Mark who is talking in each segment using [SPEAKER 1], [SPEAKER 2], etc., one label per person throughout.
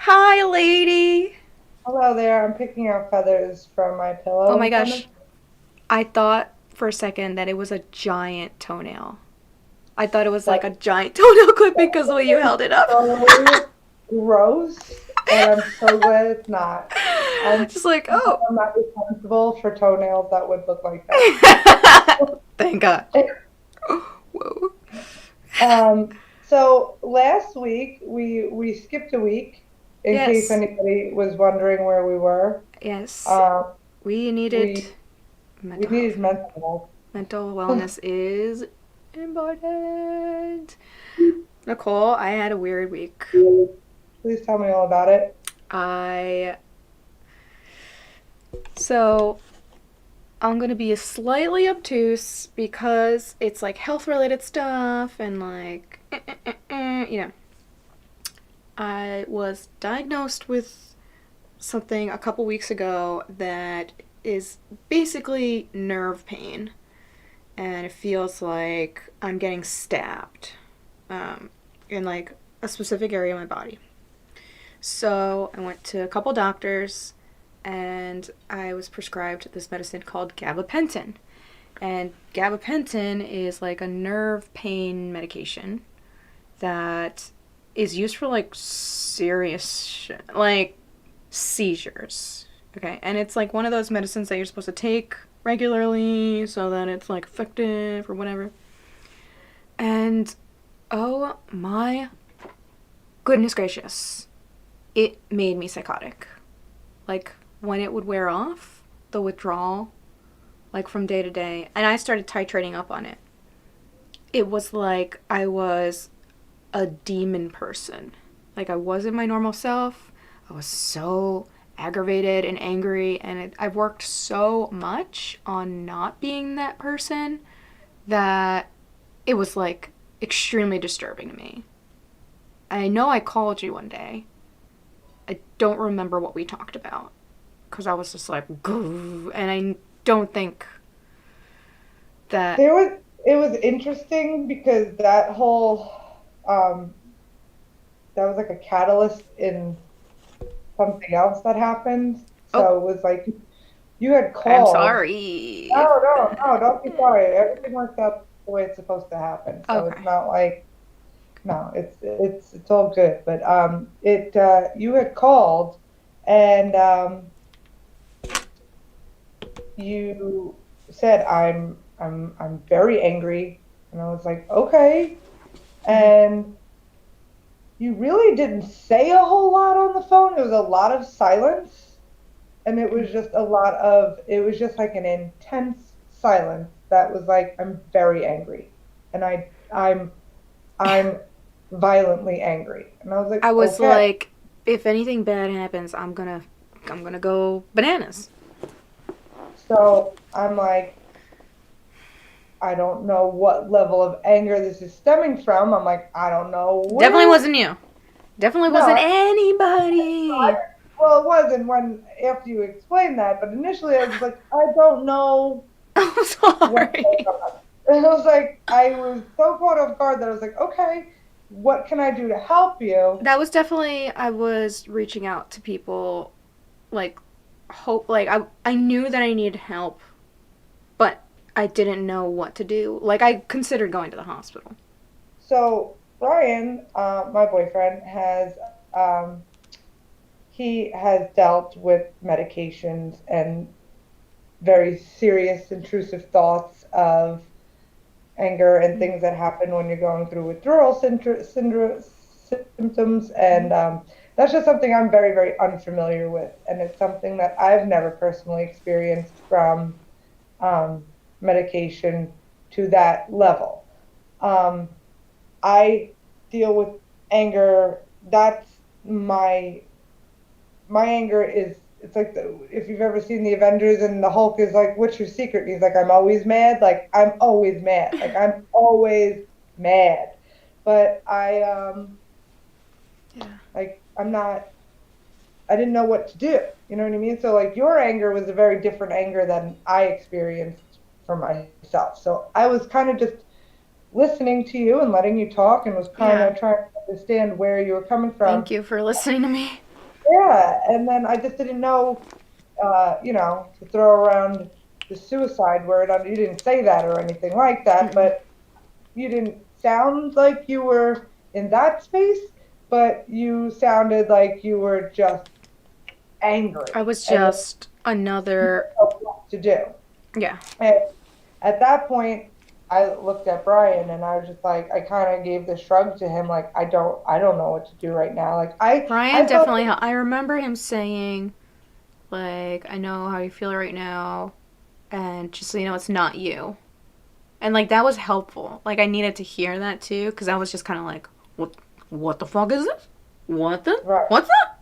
[SPEAKER 1] Hi, lady.
[SPEAKER 2] Hello there. I'm picking out feathers from my
[SPEAKER 1] Oh
[SPEAKER 2] pillow
[SPEAKER 1] my
[SPEAKER 2] in front of
[SPEAKER 1] gosh. I thought for a second that it was a giant toenail. I thought it was like
[SPEAKER 2] that.
[SPEAKER 1] a giant toenail clipping because the way you held it up.
[SPEAKER 2] So gross, and I'm so glad it's not. I'm
[SPEAKER 1] Just like,
[SPEAKER 2] so glad
[SPEAKER 1] oh.
[SPEAKER 2] I'm not responsible for toenails that would look like that.
[SPEAKER 1] Thank God. Whoa.
[SPEAKER 2] So last week we skipped a week in case
[SPEAKER 1] Yes.
[SPEAKER 2] anybody was wondering where we were.
[SPEAKER 1] Yes.
[SPEAKER 2] Um,
[SPEAKER 1] We needed
[SPEAKER 2] we we
[SPEAKER 1] mental
[SPEAKER 2] needed
[SPEAKER 1] health.
[SPEAKER 2] mental
[SPEAKER 1] Mental
[SPEAKER 2] health.
[SPEAKER 1] wellness is important. Nicole, I had a weird week.
[SPEAKER 2] Please tell me all about it.
[SPEAKER 1] I. So, I'm gonna be slightly obtuse because it's like health related stuff and like, you know. I was diagnosed with something a couple weeks ago that is basically nerve pain, and it feels like I'm getting stabbed in like a specific area of my body. So I went to a couple doctors and I was prescribed this medicine called gabapentin. And gabapentin is like a nerve pain medication that is used for like serious like seizures. Okay, and it's like one of those medicines that you're supposed to take regularly so that it's like effective or whatever. And oh my goodness gracious, it made me psychotic. Like when it would wear off, the withdrawal, like from day to day, and I started titrating up on it. It was like I was a demon person. Like I wasn't my normal self. I was so aggravated and angry, and I've worked so much on not being that person that it was like extremely disturbing to me. I know I called you one day. I don't remember what we talked about because I was just like, and I don't think that.
[SPEAKER 2] There was it was interesting because um that was like a catalyst in something else that happened.
[SPEAKER 1] Oh,
[SPEAKER 2] So it was like you had
[SPEAKER 1] I'm
[SPEAKER 2] called.
[SPEAKER 1] sorry.
[SPEAKER 2] No, don't be sorry. Everything worked out the way it's supposed to happen. So it's
[SPEAKER 1] Okay.
[SPEAKER 2] not like no, it's all good. But it you had called and you said I'm very angry, and I was like okay. And you really didn't say a whole lot on the phone. It was a lot of silence, and it was just like an intense silence that was like, I'm very angry, and I'm violently angry. And I was
[SPEAKER 1] I
[SPEAKER 2] like,
[SPEAKER 1] was
[SPEAKER 2] okay.
[SPEAKER 1] like, if anything bad happens, I'm gonna go bananas.
[SPEAKER 2] So I'm like, I don't know what level of anger this is stemming from. I'm like, I don't know
[SPEAKER 1] Definitely
[SPEAKER 2] where.
[SPEAKER 1] wasn't you. Definitely
[SPEAKER 2] No,
[SPEAKER 1] wasn't
[SPEAKER 2] I
[SPEAKER 1] anybody.
[SPEAKER 2] well, it wasn't when after you explained that, but initially I was just like, I don't know
[SPEAKER 1] I'm
[SPEAKER 2] what's
[SPEAKER 1] sorry.
[SPEAKER 2] going on. And I was like, I was so caught off guard that I was like, okay, what can I do to help you?
[SPEAKER 1] That was definitely I was reaching out to people like hope like I knew that I needed help, but I didn't know what to do. Like I considered going to the hospital.
[SPEAKER 2] So Brian, my boyfriend, um, he has dealt with medications and very serious intrusive thoughts of anger and
[SPEAKER 1] Mm-hmm.
[SPEAKER 2] things that happen when you're going through withdrawal symptoms.
[SPEAKER 1] Mm-hmm.
[SPEAKER 2] And that's just something I'm very, very unfamiliar with. And it's something that I've never personally experienced from um, medication to that level. Um, I deal with anger. That's my my anger is it's like if you've ever seen the Avengers and the Hulk is like, "What's your secret?" And he's like, "I'm always mad." Like I'm always mad. Like I'm always mad. But
[SPEAKER 1] Yeah.
[SPEAKER 2] I'm not. I didn't know what to do. You know what I mean? So like your anger was a very different anger than I experienced for myself. So I was kind of just listening to you and letting you talk and was kind
[SPEAKER 1] Yeah.
[SPEAKER 2] of trying to understand where you were coming
[SPEAKER 1] Thank
[SPEAKER 2] from.
[SPEAKER 1] you for listening to me.
[SPEAKER 2] Yeah, and then I just didn't know, to throw around the suicide word. You didn't say that or anything like that,
[SPEAKER 1] Mm-mm.
[SPEAKER 2] but you didn't sound like you were in that space, but you sounded like you were just
[SPEAKER 1] I
[SPEAKER 2] angry
[SPEAKER 1] was
[SPEAKER 2] and
[SPEAKER 1] just
[SPEAKER 2] you
[SPEAKER 1] another.
[SPEAKER 2] didn't know what to do.
[SPEAKER 1] Yeah.
[SPEAKER 2] And at that point, I looked at Brian and I was just like, I kind of gave the shrug to him, like, I don't know what to do right now. Like,
[SPEAKER 1] Brian
[SPEAKER 2] I felt,
[SPEAKER 1] definitely. I remember him saying, like, I know how you feel right now, and just so you know, it's not you. And like that was helpful. Like I needed to hear that too, because I was just kind of like, what? What the fuck is this? What the?
[SPEAKER 2] right.
[SPEAKER 1] What's that?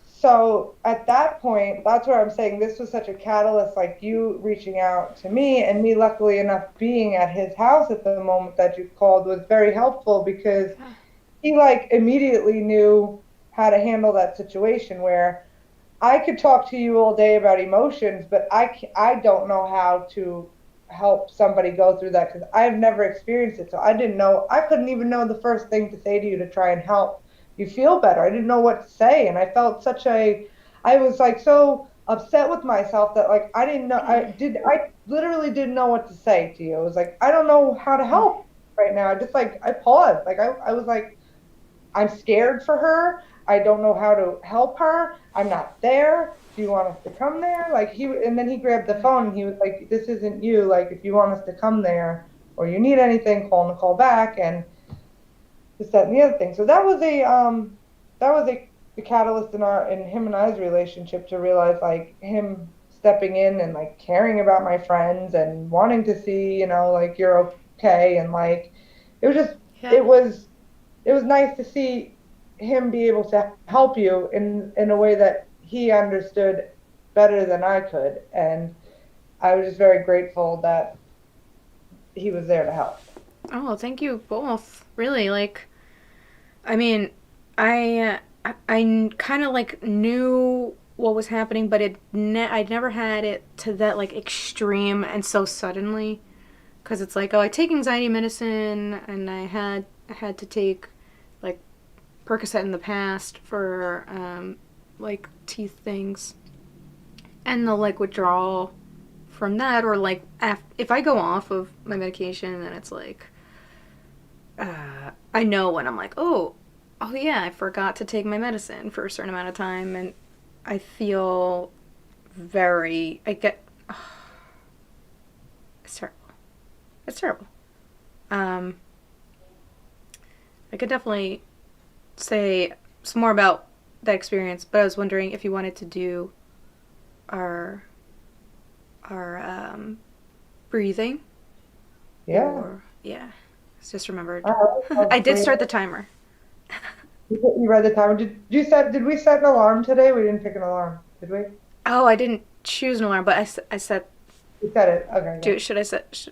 [SPEAKER 2] So at that point, that's where I'm saying this was such a catalyst, like you reaching out to me and me, luckily enough, being at his house at the moment that you called was very helpful because he like immediately knew how to handle that situation where I could talk to you all day about emotions, but I don't know how to help somebody go through that because I've never experienced it. So I didn't know, I couldn't even know the first thing to say to you to try and help you feel better. I didn't know what to say. And I felt I was like so upset with myself that like I didn't know, I literally didn't know what to say to you. It was like, I don't know how to help right now. I just like, I paused. Like I was like, I'm scared for her. I don't know how to help her. I'm not there. Do you want us to come there? And then he grabbed the phone and he was like, this isn't you. Like, if you want us to come there or you need anything, call Nicole back and this, that, and the other thing. So that was the catalyst in him and I's relationship to realize like him stepping in and like caring about my friends and wanting to see, like you're okay. And like, it was just,
[SPEAKER 1] Yeah.
[SPEAKER 2] it was nice to see him be able to help you in a way that he understood better than I could, and I was just very grateful that he was there to help.
[SPEAKER 1] Oh, thank you both. Really, like, I mean, I kind of like knew what was happening, but I'd never had it to that like extreme and so suddenly. Because it's like, oh, I take anxiety medicine, and I had to take like Percocet in the past for like teeth things, and the like withdrawal from that, or like if I go off of my medication, then it's like I know when I'm like, oh yeah, I forgot to take my medicine for a certain amount of time, and I feel I get it's terrible. It's terrible. Um, I could definitely say some more about that experience, but I was wondering if you wanted to do our our breathing,
[SPEAKER 2] Yeah.
[SPEAKER 1] or yeah, I just remembered.
[SPEAKER 2] All right.
[SPEAKER 1] I
[SPEAKER 2] Well,
[SPEAKER 1] did start the timer.
[SPEAKER 2] you read the timer. Did we set an alarm today? We didn't pick an alarm, did we?
[SPEAKER 1] Oh, I didn't choose an alarm, but I said,
[SPEAKER 2] We set it. Okay, good.
[SPEAKER 1] should I set?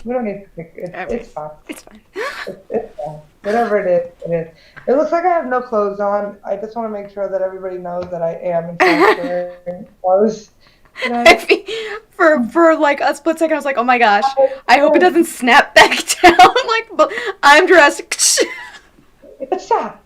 [SPEAKER 2] We don't need to pick.
[SPEAKER 1] Okay,
[SPEAKER 2] It's fine.
[SPEAKER 1] it's fine.
[SPEAKER 2] It's fine. Whatever it is, it is. It looks like I have no clothes on. I just want to make sure that everybody knows that I am, in fact, wearing clothes today.
[SPEAKER 1] For like a split second, I was like, oh my gosh, I hope it doesn't snap back down. Like, but I'm dressed.
[SPEAKER 2] It's a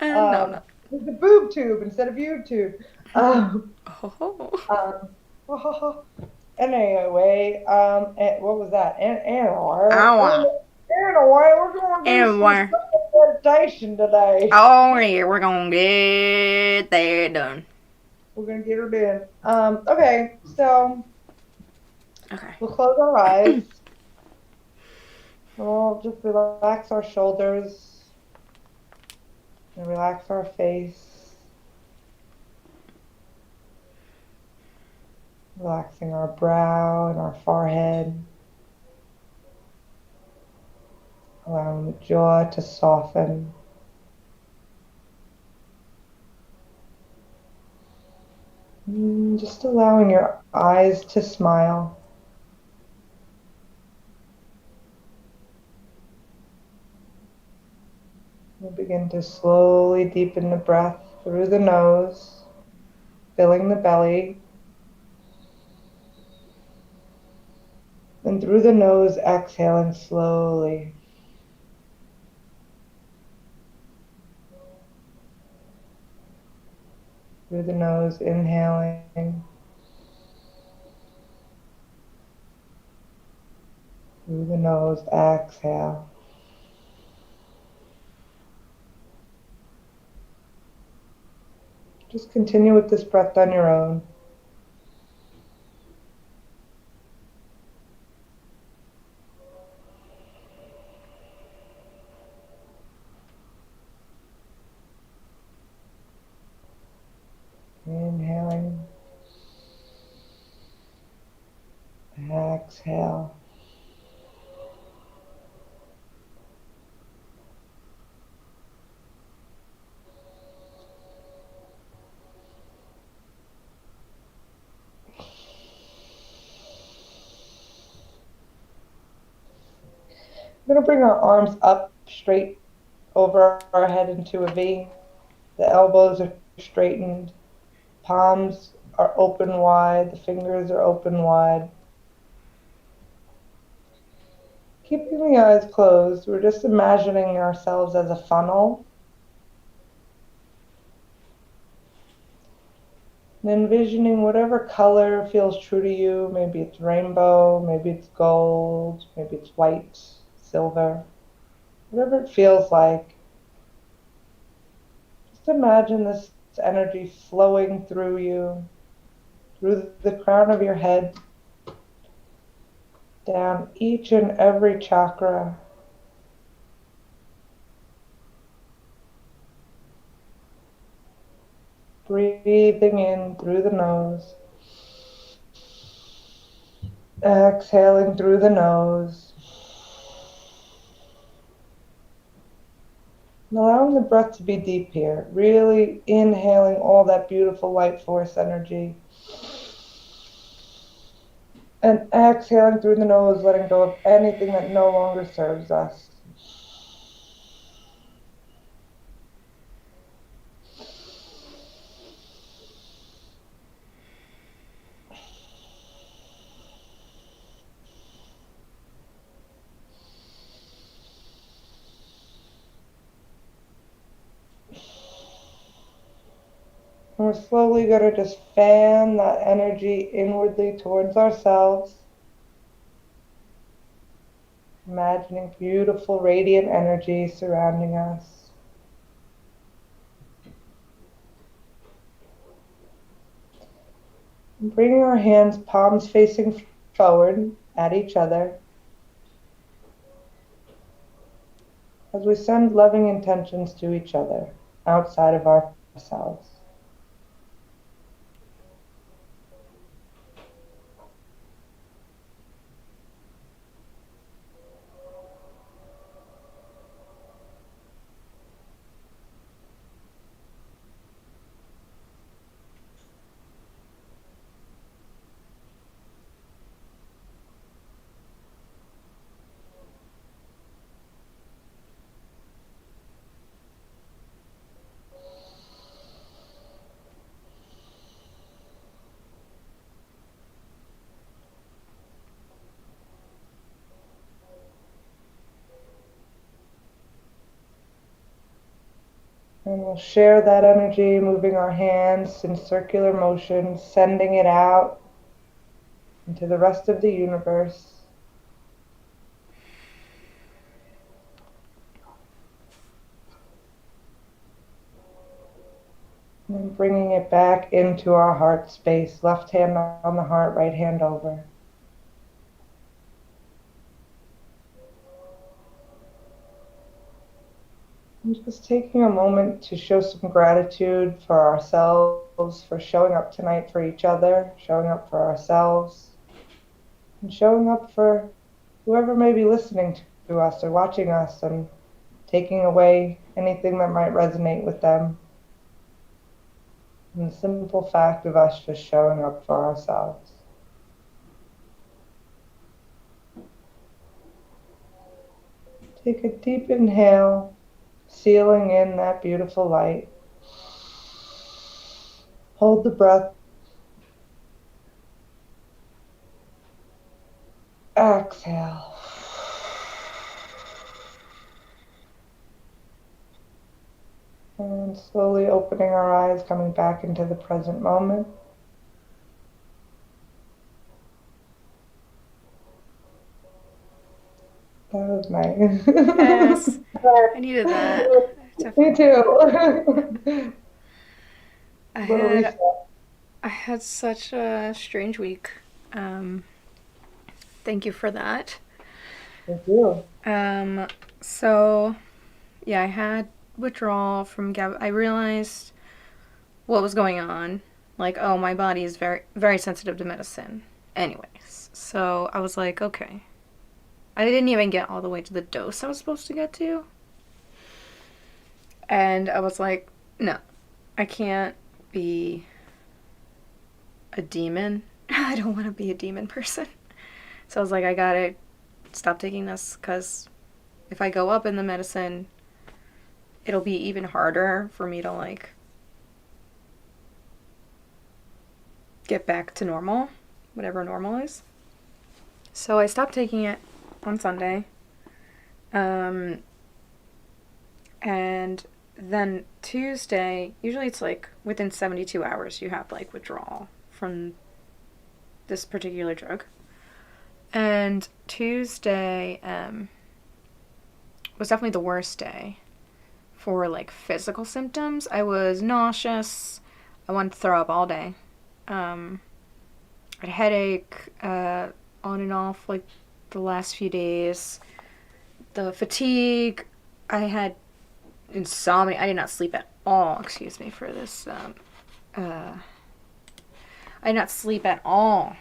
[SPEAKER 1] And no, no.
[SPEAKER 2] It's a boob tube instead of YouTube. Um,
[SPEAKER 1] Oh.
[SPEAKER 2] um, anyway, what was that?
[SPEAKER 1] Ow.
[SPEAKER 2] Anyway, we're going to do
[SPEAKER 1] And
[SPEAKER 2] some
[SPEAKER 1] where?
[SPEAKER 2] self meditation today.
[SPEAKER 1] Oh yeah, we're gonna get that done.
[SPEAKER 2] We're gonna get her in. Okay, so
[SPEAKER 1] Okay.
[SPEAKER 2] we'll close our eyes. We'll just relax our shoulders and relax our face, relaxing our brow and our forehead, allowing the jaw to soften. Just allowing your eyes to smile. We'll begin to slowly deepen the breath through the nose, filling the belly, and through the nose, exhaling slowly. through the nose, inhaling. Through the nose, exhale. Just continue with this breath on your own. Inhaling. Exhale. We're going to bring our arms up straight over our head into a V. The elbows are straightened. Palms are open wide. The fingers are open wide. Keeping the eyes closed, we're just imagining ourselves as a funnel. And envisioning whatever color feels true to you. Maybe it's rainbow, maybe it's gold, maybe it's white, silver. Whatever it feels like. Just imagine this energy flowing through you, through the crown of your head, down each and every chakra. Breathing in through the nose. Exhaling through the nose. And allowing the breath to be deep here. Really inhaling all that beautiful light force energy. And exhaling through the nose, letting go of anything that no longer serves us. And we're slowly going to just fan that energy inwardly towards ourselves. Imagining beautiful, radiant energy surrounding us. And bringing our hands, palms facing forward at each other. As we send loving intentions to each other outside of ourselves. And we'll share that energy, moving our hands in circular motion, sending it out into the rest of the universe. And then bringing it back into our heart space, left hand on the heart, right hand over. And just taking a moment to show some gratitude for ourselves, for showing up tonight for each other, showing up for ourselves, and showing up for whoever may be listening to us or watching us, and taking away anything that might resonate with them. And the simple fact of us just showing up for ourselves. Take a deep inhale, sealing in that beautiful light. Hold the breath. Exhale. And slowly opening our eyes, coming back into the present moment. That was
[SPEAKER 1] Yes,
[SPEAKER 2] nice.
[SPEAKER 1] I needed that.
[SPEAKER 2] Me
[SPEAKER 1] Definitely needed that.
[SPEAKER 2] too.
[SPEAKER 1] I
[SPEAKER 2] Little
[SPEAKER 1] had
[SPEAKER 2] reset.
[SPEAKER 1] I had such a strange week. Um, Thank you for that.
[SPEAKER 2] Thank you.
[SPEAKER 1] Um, so yeah, I had withdrawal from Gab. I realized what was going on. Like, oh, my body is very, very sensitive to medicine. Anyways, so I was like, okay. I didn't even get all the way to the dose I was supposed to get to. And I was like, no, I can't be a demon. I don't want to be a demon person. So I was like, I gotta stop taking this because if I go up in the medicine, it'll be even harder for me to like get back to normal, whatever normal is. So I stopped taking it on Sunday. Um, and then Tuesday, usually it's like within 72 hours you have like withdrawal from this particular drug. And Tuesday was definitely the worst day for like physical symptoms. I was nauseous. I wanted to throw up all day. Um, I had a headache on and off like the last few days. The fatigue. I had insomnia. I did not sleep at all. Excuse me for this. Uh, I did not sleep at all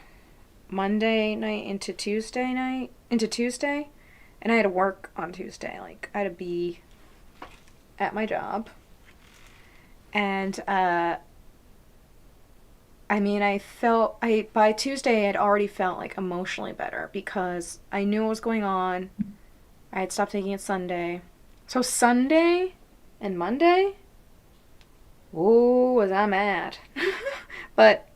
[SPEAKER 1] Monday night into Tuesday, and I had to work on Tuesday. Like I had to be at my job, and I mean, I by Tuesday I had already felt like emotionally better because I knew what was going on. I had stopped taking it Sunday, so Sunday and Monday, ooh, was I mad? But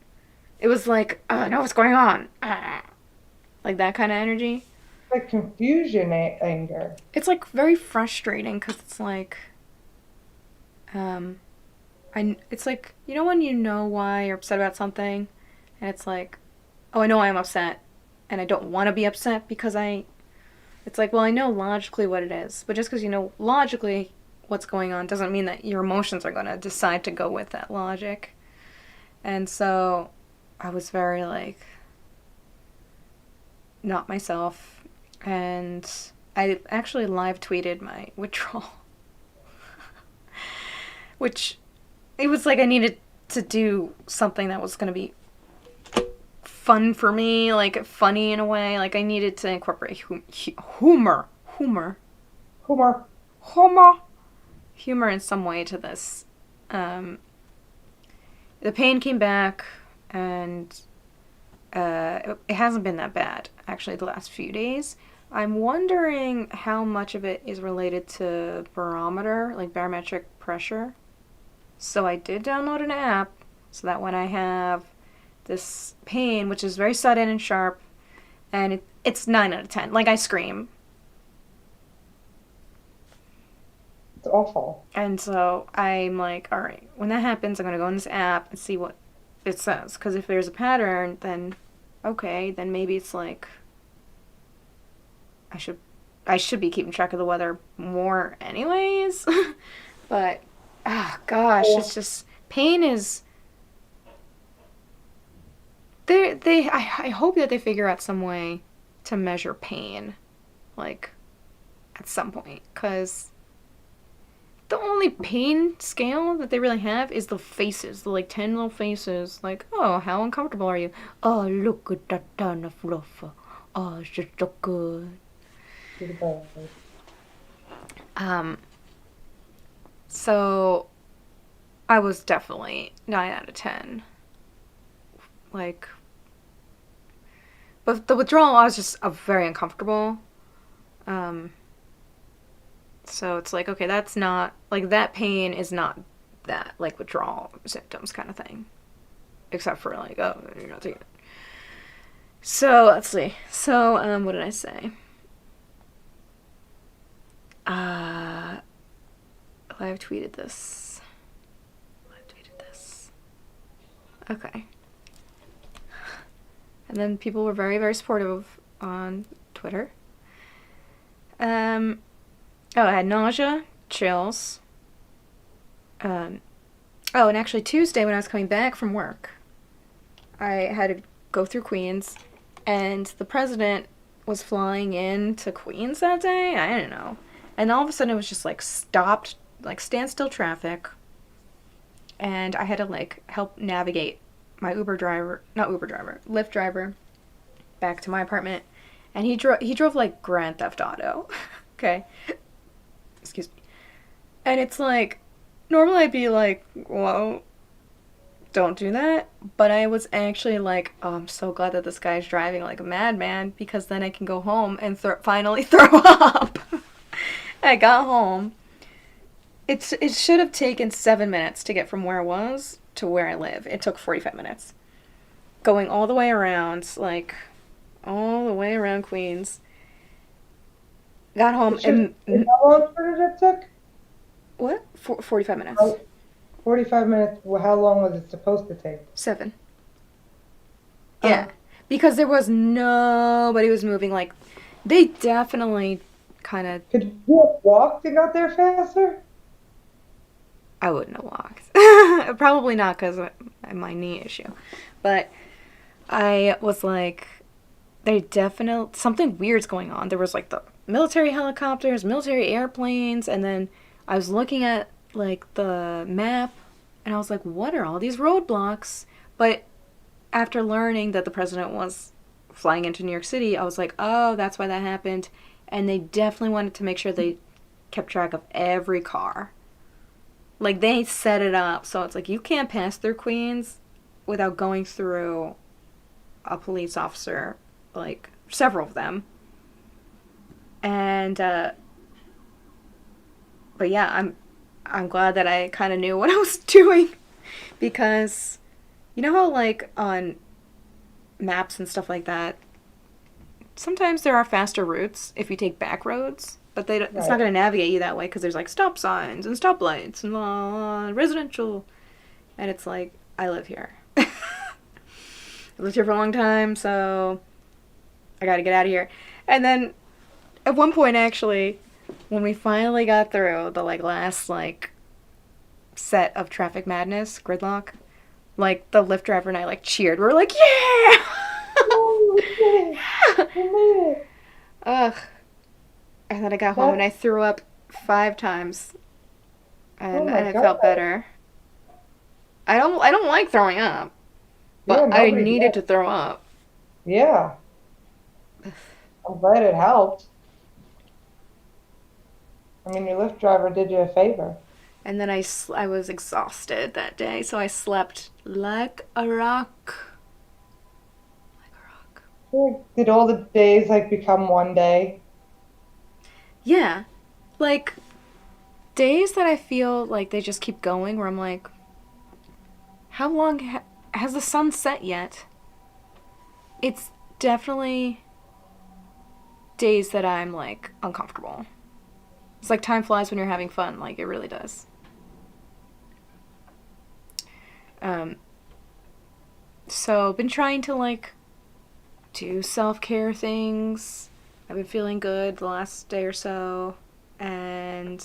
[SPEAKER 1] it was like, oh, I know what's going on, like that kind of energy.
[SPEAKER 2] Like confusion, anger.
[SPEAKER 1] It's like very frustrating because it's like, um, it's like you know when you know why you're upset about something, and it's like, oh, I know I'm upset, and I don't want to be upset because I. It's like, well, I know logically what it is, but just because you know logically what's going on doesn't mean that your emotions are going to decide to go with that logic. And so I was very like not myself, and I actually live tweeted my withdrawal, which it was like I needed to do something that was going to be fun for me, like funny in a way. Like I needed to incorporate humor,
[SPEAKER 2] Kumar.
[SPEAKER 1] humor, humor in some way to this. Um, the pain came back, and it hasn't been that bad actually the last few days. I'm wondering how much of it is related to barometer, like barometric pressure. So I did download an app so that when I have this pain, which is very sudden and sharp, and it's 9 out of 10. Like I scream.
[SPEAKER 2] It's awful.
[SPEAKER 1] And so I'm like, all right, when that happens, I'm going to go in this app and see what it says. Because if there's a pattern, then okay, then maybe it's like I should I should be keeping track of the weather more anyways. But ah, oh gosh, it's
[SPEAKER 2] Oh,
[SPEAKER 1] just pain is I hope that they figure out some way to measure pain like at some point cuz the only pain scale that they really have is the faces, the like 10 little faces. Like, oh, how uncomfortable are you? Oh, look at that ton of fluff. Oh, it's just so good.
[SPEAKER 2] goodbye.
[SPEAKER 1] Um, so I was definitely 9 out of 10. Like, but the withdrawal, I was just very uncomfortable. Um, so it's like, okay, that's not, like, that pain is not that, like, withdrawal symptoms kind of thing. Except for, like, oh, you're not taking it. So, let's see. So, what did I say? Uh, I've tweeted this. Okay. And then people were very, very supportive on Twitter. I had nausea, chills. And actually Tuesday when I was coming back from work, I had to go through Queens, and the president was flying into Queens that day. I don't know. And all of a sudden it was just stopped, standstill traffic. And I had to help navigate my Lyft driver back to my apartment. And he drove like Grand Theft Auto. Okay. Excuse me. And it's normally I'd be like, whoa, don't do that. But I was actually like, oh, I'm so glad that this guy's driving like a madman, because then I can go home and finally throw up. I got home. It should have taken 7 minutes to get from where I was to where I live. It took 45 minutes. Going all the way around, all the way around Queens. Got home and...
[SPEAKER 2] How long did it took?
[SPEAKER 1] What? 45 minutes.
[SPEAKER 2] 45 minutes. Well, how long was it supposed to take?
[SPEAKER 1] 7. Yeah. Because there was nobody was moving. They definitely kind of...
[SPEAKER 2] Could you have walked and got there faster?
[SPEAKER 1] I wouldn't have walked. Probably not, because of my knee issue. But I was like, something weird's going on. There was the military helicopters, military airplanes, and then I was looking at the map, and I was like, what are all these roadblocks? But after learning that the president was flying into New York City, I was like, oh, that's why that happened. And they definitely wanted to make sure they kept track of every car. They set it up so it's you can't pass through Queens without going through a police officer, several of them. And but yeah, I'm glad that I kind of knew what I was doing, because you know how on maps and stuff like that, sometimes there are faster routes if you take back roads. But it's not going to navigate you that way, because there's stop signs and stoplights and residential. And it's I live here. I lived here for a long time, so I got to get out of here. And then at one point, actually, when we finally got through the last set of traffic madness, gridlock, the Lyft driver and I cheered. We were like, yeah!
[SPEAKER 2] Oh, we made it.
[SPEAKER 1] Ugh. And then I got home and I threw up 5 times, and I felt better. I don't like throwing up, but I needed to throw up.
[SPEAKER 2] Yeah. I'm glad it helped. I mean, your Lyft driver did you a favor.
[SPEAKER 1] And then I was exhausted that day, so I slept like a rock.
[SPEAKER 2] Did all the days become one day?
[SPEAKER 1] Yeah. Days that I feel they just keep going, where I'm like, how long has the sun set yet? It's definitely days that I'm uncomfortable. It's time flies when you're having fun. It really does. So been trying to do self-care things. I've been feeling good the last day or so, and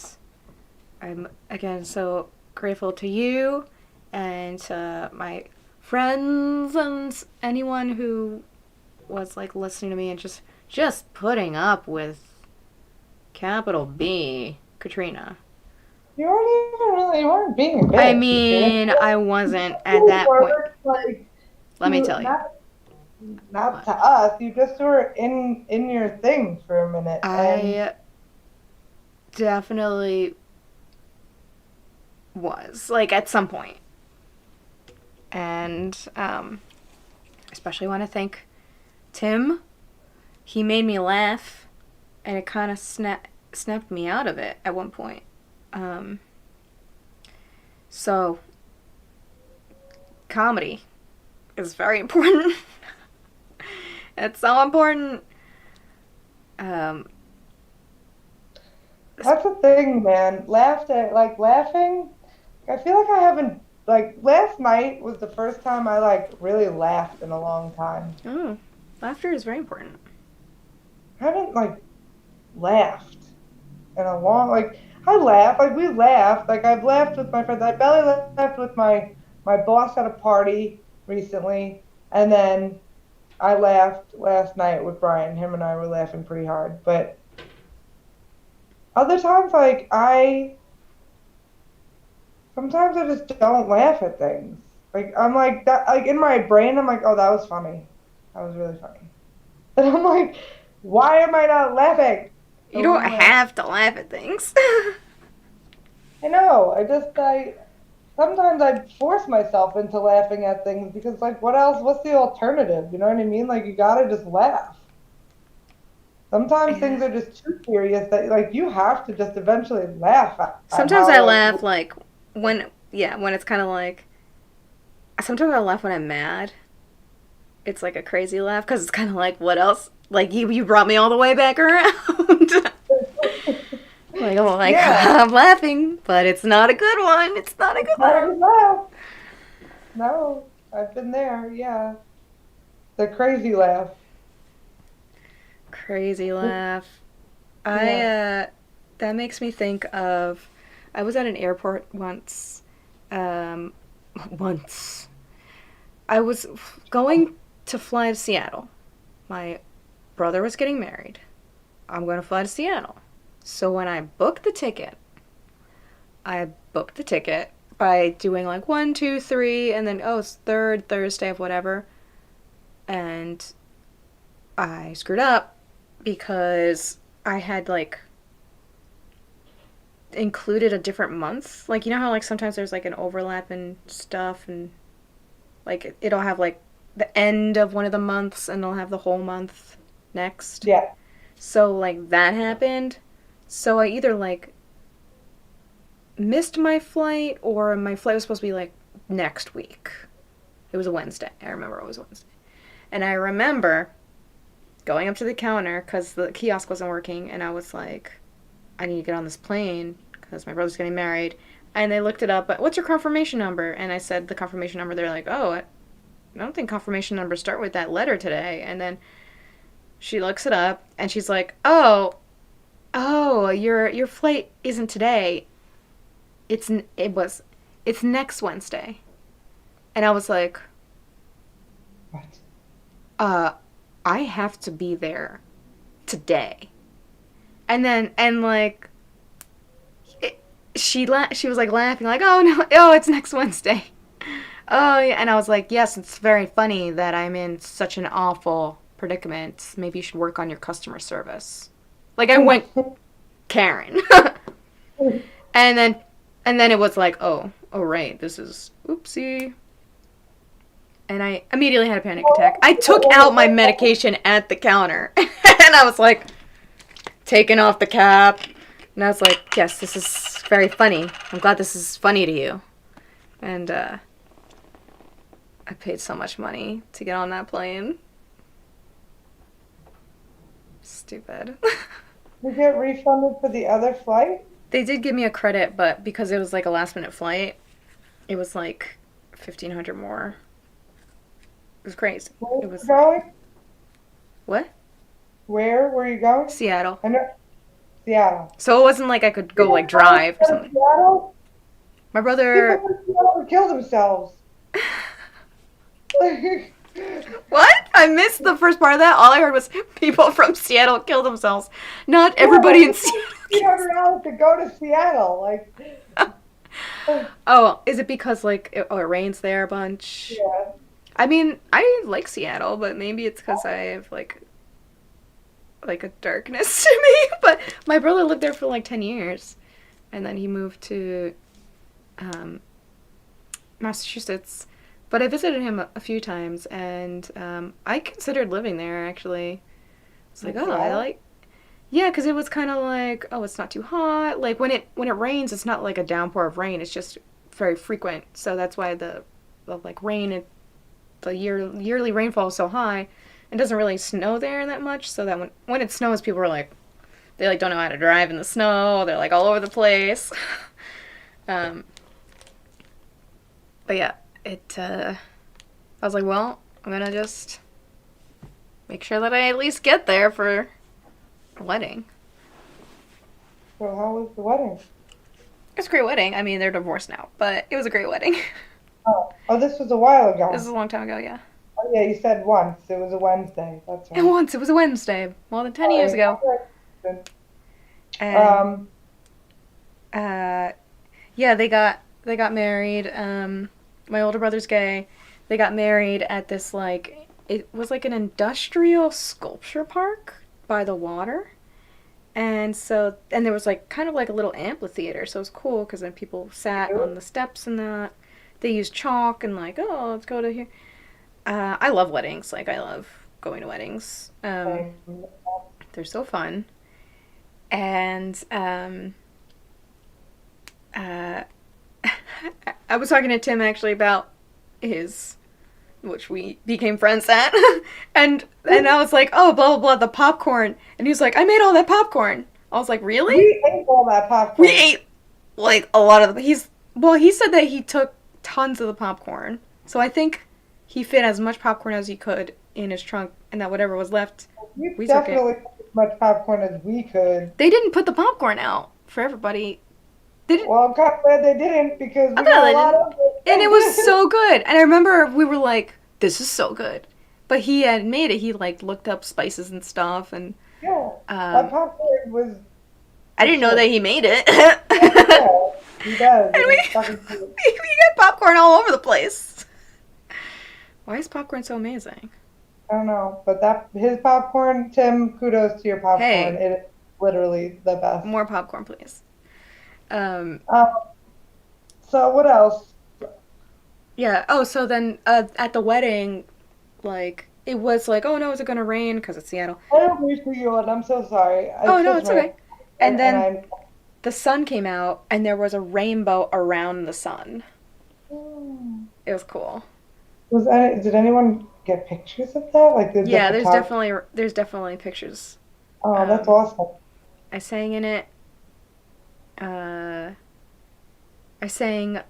[SPEAKER 1] I'm again so grateful to you and to my friends and anyone who was listening to me and just putting up with capital B Katrina.
[SPEAKER 2] You weren't being a bitch.
[SPEAKER 1] I mean, I wasn't at that point. Let me tell you.
[SPEAKER 2] Not to us. You just were in your thing for a minute.
[SPEAKER 1] I definitely was at some point, and especially want to thank Tim. He made me laugh, and it kind of snapped me out of it at one point. So comedy is very important. It's so important.
[SPEAKER 2] That's the thing, man. Laughing. I feel like I haven't like last night was the first time I like really laughed in a long time.
[SPEAKER 1] Oh, laughter is very important.
[SPEAKER 2] I haven't like laughed in a long like I laugh like we laughed like I've laughed with my friends. I belly laughed with my boss at a party recently, and then I laughed last night with Brian. Him and I were laughing pretty hard, but other times like I sometimes I just don't laugh at things. Like I'm like that like in my brain I'm like, oh that was funny. That was really funny. And I'm like, why am I not laughing?
[SPEAKER 1] You
[SPEAKER 2] So we
[SPEAKER 1] don't
[SPEAKER 2] laugh.
[SPEAKER 1] have to laugh at things.
[SPEAKER 2] I know. I sometimes I force myself into laughing at things because like what else? What's the alternative? You know what I mean? Like you gotta just laugh. Sometimes
[SPEAKER 1] Yeah.
[SPEAKER 2] things are just too serious that like you have to just eventually laugh at
[SPEAKER 1] Sometimes
[SPEAKER 2] how
[SPEAKER 1] I
[SPEAKER 2] like
[SPEAKER 1] laugh like when it's kind of like sometimes I laugh when I'm mad. It's like a crazy laugh because it's kind of like what else? Like you brought me all the way back around. Like I'm like
[SPEAKER 2] yeah,
[SPEAKER 1] I'm laughing, but it's not a good one. It's not a
[SPEAKER 2] it's
[SPEAKER 1] good
[SPEAKER 2] not a
[SPEAKER 1] laugh.
[SPEAKER 2] good laugh. No, I've been there. Yeah, the crazy laugh.
[SPEAKER 1] Crazy laugh. I
[SPEAKER 2] Yeah.
[SPEAKER 1] that makes me think of I was at an airport once. Um, once I was going to fly to Seattle. My brother was getting married. I'm going to fly to Seattle. So when I booked the ticket by doing like one, two, three, and then oh, it's third Thursday of whatever. And I screwed up because I had like included a different month. Like you know how like sometimes there's like an overlap and stuff, and like it'll have like the end of one of the months, and it'll have the whole month next.
[SPEAKER 2] Yeah.
[SPEAKER 1] So like that happened. So I either like missed my flight or my flight was supposed to be like next week. It was a Wednesday. I remember it was Wednesday. And I remember going up to the counter because the kiosk wasn't working, and I was like, I need to get on this plane because my brother's getting married. And they looked it up, but what's your confirmation number? And I said the confirmation number. They're like, oh, I don't think confirmation numbers start with that letter today. And then she looks it up and she's like, oh, your flight isn't today. It's it was it's next Wednesday. And I was like,
[SPEAKER 2] What?
[SPEAKER 1] uh, I have to be there today. And like she was like laughing like, "Oh no, oh it's next Wednesday." Oh yeah, and I was like, "Yes, it's very funny that I'm in such an awful predicament. Maybe you should work on your customer service." Like I went Karen. and then and then it was like, "Oh right, this is oopsie." And I immediately had a panic attack. I took out my medication at the counter. And I was like, taking off the cap. And I was like, yes, this is very funny. I'm glad this is funny to you. And I paid so much money to get on that plane. Stupid.
[SPEAKER 2] You get refunded for the other flight?
[SPEAKER 1] They did give me a credit, but because it was like a last minute flight, it was like 1,500 more. It was crazy.
[SPEAKER 2] Where were
[SPEAKER 1] It
[SPEAKER 2] you
[SPEAKER 1] was like,
[SPEAKER 2] going?
[SPEAKER 1] what?
[SPEAKER 2] Where were you going?
[SPEAKER 1] Seattle.
[SPEAKER 2] I know Seattle.
[SPEAKER 1] So it wasn't like I could go like
[SPEAKER 2] People go
[SPEAKER 1] drive or
[SPEAKER 2] to
[SPEAKER 1] something.
[SPEAKER 2] Seattle?
[SPEAKER 1] My
[SPEAKER 2] People
[SPEAKER 1] brother.
[SPEAKER 2] go to Seattle to kill themselves.
[SPEAKER 1] What? I missed the first part of that. All I heard was people from Seattle kill themselves. Not
[SPEAKER 2] Yeah,
[SPEAKER 1] everybody
[SPEAKER 2] like
[SPEAKER 1] in
[SPEAKER 2] it's
[SPEAKER 1] Seattle kills.
[SPEAKER 2] $300 to go to Seattle. Like,
[SPEAKER 1] Oh, is it because like it rains there a bunch?
[SPEAKER 2] yeah.
[SPEAKER 1] I mean, I like Seattle, but maybe it's because I have like a darkness to me. But my brother lived there for like 10 years, and then he moved to um, Massachusetts. But I visited him a few times, and I considered living there actually. It's like,
[SPEAKER 2] In
[SPEAKER 1] oh, I
[SPEAKER 2] Seattle?
[SPEAKER 1] like, yeah, because it was kind of like, oh, it's not too hot. Like when it rains, it's not like a downpour of rain. It's just very frequent. So that's why the like rain, the yearly rainfall is so high. It doesn't really snow there that much. So that when it snows, people are like, They like don't know how to drive in the snow. They're like all over the place. um, but yeah, it. I was like, well, I'm gonna just make sure that I at least get there for a wedding.
[SPEAKER 2] So how was the wedding?
[SPEAKER 1] It was a great wedding. I mean, they're divorced now, but it was a great wedding.
[SPEAKER 2] Oh, this was a while
[SPEAKER 1] This was
[SPEAKER 2] ago.
[SPEAKER 1] a long time ago, yeah.
[SPEAKER 2] Oh, yeah, you said once. It was a Wednesday. That's
[SPEAKER 1] And
[SPEAKER 2] right.
[SPEAKER 1] once it was a Wednesday, more than 10 years
[SPEAKER 2] Sorry.
[SPEAKER 1] ago.
[SPEAKER 2] Okay.
[SPEAKER 1] And
[SPEAKER 2] Um,
[SPEAKER 1] uh, yeah, they got married. My older brother's gay. They got married at this like it was like an industrial sculpture park by the water. And there was like kind of like a little amphitheater, so it was cool because then people sat on the steps and that. They used chalk and like, oh, let's go to here. I love weddings. Like I love going to weddings. They're so fun. And uh, I was talking to Tim actually about his, which we became friends at, and I was like, oh, blah blah blah, the popcorn, and he was like, I made all that popcorn. I was like, really?
[SPEAKER 2] we ate all that
[SPEAKER 1] We
[SPEAKER 2] popcorn.
[SPEAKER 1] ate like a lot of the. He said that he took tons of the popcorn, so I think he fit as much popcorn as he could in his trunk, and that whatever was left,
[SPEAKER 2] We
[SPEAKER 1] we took it.
[SPEAKER 2] definitely ate as much popcorn as we could.
[SPEAKER 1] They didn't put the popcorn out for everybody. They didn't.
[SPEAKER 2] Well, I'm kind of glad they didn't because
[SPEAKER 1] I'm
[SPEAKER 2] we
[SPEAKER 1] glad
[SPEAKER 2] got a
[SPEAKER 1] they
[SPEAKER 2] lot
[SPEAKER 1] didn't.
[SPEAKER 2] of
[SPEAKER 1] And it was
[SPEAKER 2] it.
[SPEAKER 1] so good. And I remember we were like, this is so good. But he had made it. He like looked up spices and stuff. And
[SPEAKER 2] Yeah, that
[SPEAKER 1] um,
[SPEAKER 2] popcorn was
[SPEAKER 1] I
[SPEAKER 2] the
[SPEAKER 1] didn't know that
[SPEAKER 2] shit.
[SPEAKER 1] he made it.
[SPEAKER 2] Yeah, he does.
[SPEAKER 1] And
[SPEAKER 2] It
[SPEAKER 1] we,
[SPEAKER 2] is fucking good.
[SPEAKER 1] we get popcorn all over the place. Why is popcorn so amazing?
[SPEAKER 2] I don't know, but that his popcorn, Tim, kudos to your popcorn.
[SPEAKER 1] Hey,
[SPEAKER 2] It is literally the best.
[SPEAKER 1] more popcorn, please. Um,
[SPEAKER 2] Um, so what else?
[SPEAKER 1] yeah. Oh, so then at the wedding, like, it was like, oh no, is it going to rain? Because it's Seattle.
[SPEAKER 2] I don't wish for you, and I'm so sorry.
[SPEAKER 1] Oh
[SPEAKER 2] It's
[SPEAKER 1] no,
[SPEAKER 2] just
[SPEAKER 1] it's
[SPEAKER 2] raining,
[SPEAKER 1] okay. And
[SPEAKER 2] and
[SPEAKER 1] then
[SPEAKER 2] I'm.
[SPEAKER 1] the sun came out, and there was a rainbow around the sun. It was cool.
[SPEAKER 2] Did anyone get pictures of that? Like, did the
[SPEAKER 1] Yeah,
[SPEAKER 2] photographer?
[SPEAKER 1] there's definitely pictures.
[SPEAKER 2] Oh, that's
[SPEAKER 1] Um,
[SPEAKER 2] awesome.
[SPEAKER 1] I sang in it. Uh, I sang.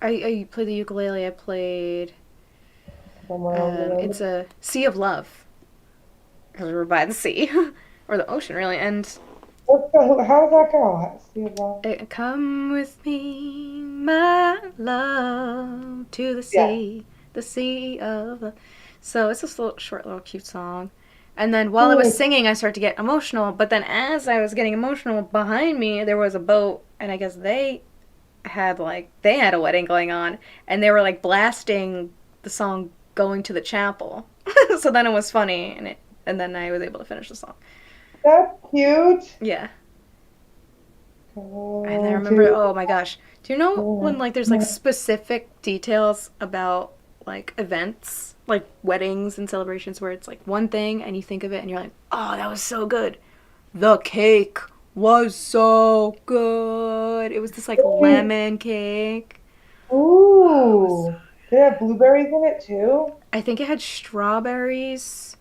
[SPEAKER 1] I played the ukulele. I played.
[SPEAKER 2] Somewhere over there.
[SPEAKER 1] It's a sea of love because we were by the sea or the ocean, really. And
[SPEAKER 2] How does that go? See about.
[SPEAKER 1] come with me, my love, to
[SPEAKER 2] Yeah.
[SPEAKER 1] the sea of love. So it's this little short, little cute song. And then while I was
[SPEAKER 2] Ooh,
[SPEAKER 1] singing, I started to get emotional. But then as I was getting emotional, behind me there was a boat, and I guess they had a wedding going on, and they were like blasting the song "Going to the Chapel." So then it was funny, and then I was able to finish the song.
[SPEAKER 2] that's cute.
[SPEAKER 1] Yeah. And I
[SPEAKER 2] Go
[SPEAKER 1] remember,
[SPEAKER 2] to.
[SPEAKER 1] oh my gosh, do you know when like there's like specific details about like events, like weddings and celebrations where it's like one thing and you think of it and you're like, oh, that was so good. The cake was so good. It was this like lemon cake. Oh, it was so
[SPEAKER 2] Ooh, did
[SPEAKER 1] good.
[SPEAKER 2] it have blueberries in it too?
[SPEAKER 1] I think it had strawberries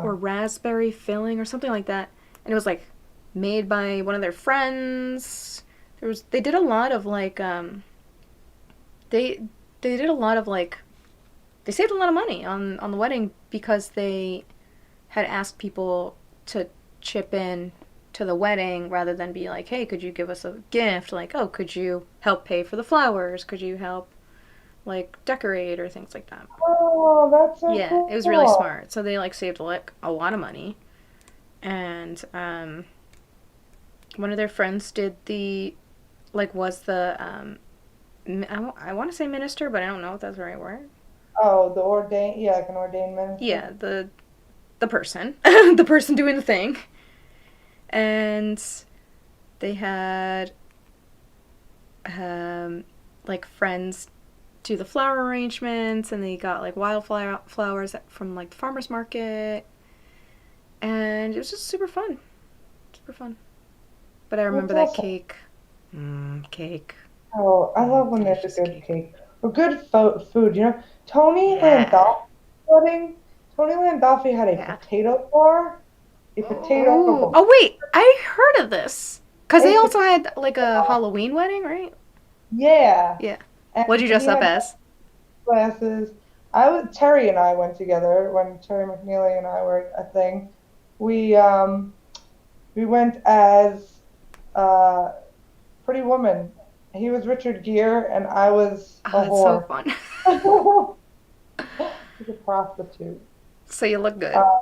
[SPEAKER 1] or
[SPEAKER 2] Um,
[SPEAKER 1] raspberry filling or something like that. And it was like made by one of their friends. They did a lot of like they they did a lot of like they saved a lot of money on the wedding because they had asked people to chip in to the wedding rather than be like, hey, could you give us a gift? Like, oh, could you help pay for the flowers? Could you help like decorate or things like that?
[SPEAKER 2] oh, that's so
[SPEAKER 1] Yeah, it was really
[SPEAKER 2] cool.
[SPEAKER 1] smart. So they like saved like a lot of money, and one of their friends did the like was the I want to say minister, but I don't know if that's the right word.
[SPEAKER 2] Oh, the ordained, yeah, like an ordained minister.
[SPEAKER 1] Yeah, the person, the person doing the thing, and they had um like friends do the flower arrangements, and they got like wildflower flowers from like the farmers market, and it was just super fun, super fun. But I
[SPEAKER 2] That's
[SPEAKER 1] remember that
[SPEAKER 2] awesome.
[SPEAKER 1] cake. Cake.
[SPEAKER 2] Oh, I love when there's a
[SPEAKER 1] Delicious
[SPEAKER 2] good
[SPEAKER 1] cake.
[SPEAKER 2] cake or good food. Tony
[SPEAKER 1] Yeah.
[SPEAKER 2] Landolfi's wedding. Tony Landolfi had a
[SPEAKER 1] Yeah.
[SPEAKER 2] potato bar. a potato
[SPEAKER 1] Oh,
[SPEAKER 2] bar.
[SPEAKER 1] oh wait, I heard of this. Cause they
[SPEAKER 2] A
[SPEAKER 1] also
[SPEAKER 2] potato
[SPEAKER 1] had like a
[SPEAKER 2] bar.
[SPEAKER 1] Halloween wedding, right?
[SPEAKER 2] Yeah.
[SPEAKER 1] Yeah.
[SPEAKER 2] And
[SPEAKER 1] What'd you dress
[SPEAKER 2] he
[SPEAKER 1] up
[SPEAKER 2] had
[SPEAKER 1] as?
[SPEAKER 2] glasses. Terry and I went together when Terry McNeely and I were a thing. We um we went as uh Pretty Woman. He was Richard Gere and I was
[SPEAKER 1] Oh,
[SPEAKER 2] a
[SPEAKER 1] that's so
[SPEAKER 2] whore.
[SPEAKER 1] fun.
[SPEAKER 2] He's a prostitute.
[SPEAKER 1] So you look good.
[SPEAKER 2] Uh,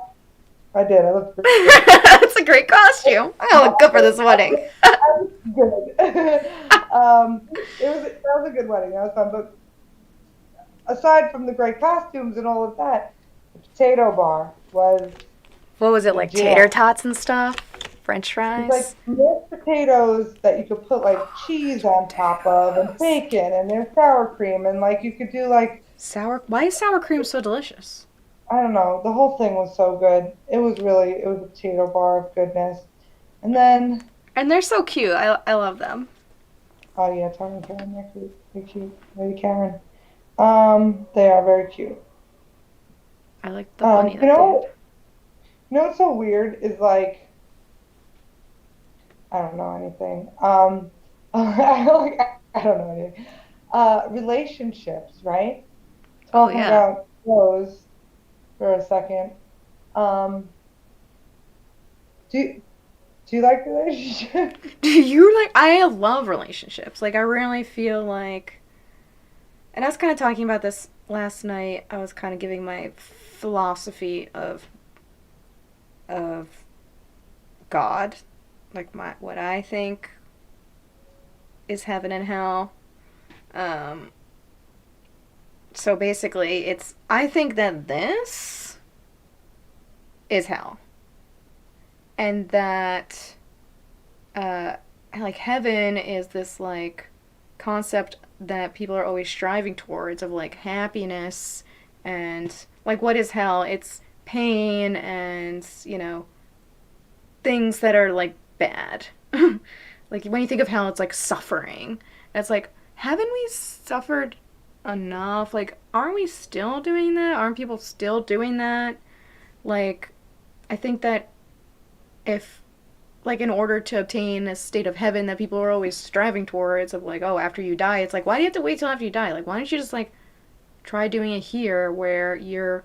[SPEAKER 2] I did. I looked great.
[SPEAKER 1] That's a great costume. I look good for this wedding.
[SPEAKER 2] I looked good. That was a good wedding. That was fun. But aside from the great costumes and all of that, the potato bar was
[SPEAKER 1] What was it,
[SPEAKER 2] the
[SPEAKER 1] like
[SPEAKER 2] jam.
[SPEAKER 1] tater tots and stuff? French
[SPEAKER 2] It's like
[SPEAKER 1] fries?
[SPEAKER 2] mashed potatoes that you could put like cheese
[SPEAKER 1] Mashed
[SPEAKER 2] on top of and
[SPEAKER 1] potatoes.
[SPEAKER 2] bacon and there's sour cream and like you could do like
[SPEAKER 1] Sour. Why is sour cream so delicious?
[SPEAKER 2] I don't know, the whole thing was so good. It was a potato bar of goodness. And then
[SPEAKER 1] And they're so cute. I love them.
[SPEAKER 2] oh yeah, Tom and Karen, they're cute. They're cute. Lady Karen. They are very cute.
[SPEAKER 1] I like the bunny
[SPEAKER 2] You
[SPEAKER 1] that they had.
[SPEAKER 2] know, what's so weird is like I don't know anything. I don't know anything. Relationships, right?
[SPEAKER 1] Oh
[SPEAKER 2] Talking
[SPEAKER 1] yeah.
[SPEAKER 2] about those for a second. Um, do do you like relationships?
[SPEAKER 1] Do you like? I love relationships. Like I really feel like, and I was kind of talking about this last night. I was kind of giving my philosophy of God, like my what I think is heaven and hell. Um, so basically, it's I think that this is hell, and that uh, like heaven is this like concept that people are always striving towards of like happiness and like what is hell? It's pain and things that are like bad. Like when you think of hell, it's like suffering. And it's like haven't we suffered enough? Like aren't we still doing that? Aren't people still doing that? Like I think that if like in order to obtain a state of heaven that people are always striving towards of like oh after you die it's like why do you have to wait till after you die like why don't you just like try doing it here where you're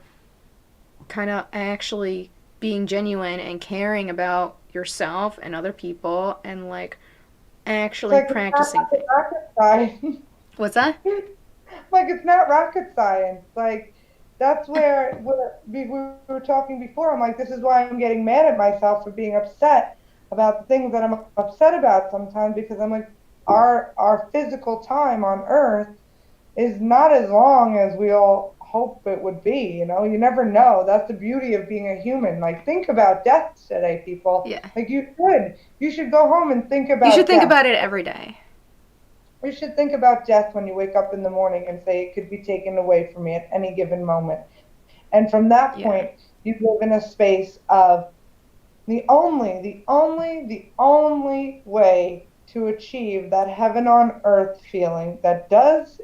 [SPEAKER 1] kind of actually being genuine and caring about yourself and other people and like
[SPEAKER 2] It's
[SPEAKER 1] actually
[SPEAKER 2] like it's not
[SPEAKER 1] practicing things.
[SPEAKER 2] rocket science.
[SPEAKER 1] What's that?
[SPEAKER 2] Like it's not rocket science. Like that's where we were talking before. I'm like, this is why I'm getting mad at myself for being upset about the things that I'm upset about sometimes because I'm like, our physical time on Earth is not as long as we all hope it would be. You know, you never know. That's the beauty of being a human. Like think about death today, people.
[SPEAKER 1] Yeah,
[SPEAKER 2] Like you should go home and think
[SPEAKER 1] you should
[SPEAKER 2] about
[SPEAKER 1] think
[SPEAKER 2] death.
[SPEAKER 1] about it every day.
[SPEAKER 2] You should think about death when you wake up in the morning and say it could be taken away from me at any given moment. And from that
[SPEAKER 1] Yeah.
[SPEAKER 2] point, you live in a space of the only way to achieve that heaven on earth feeling that does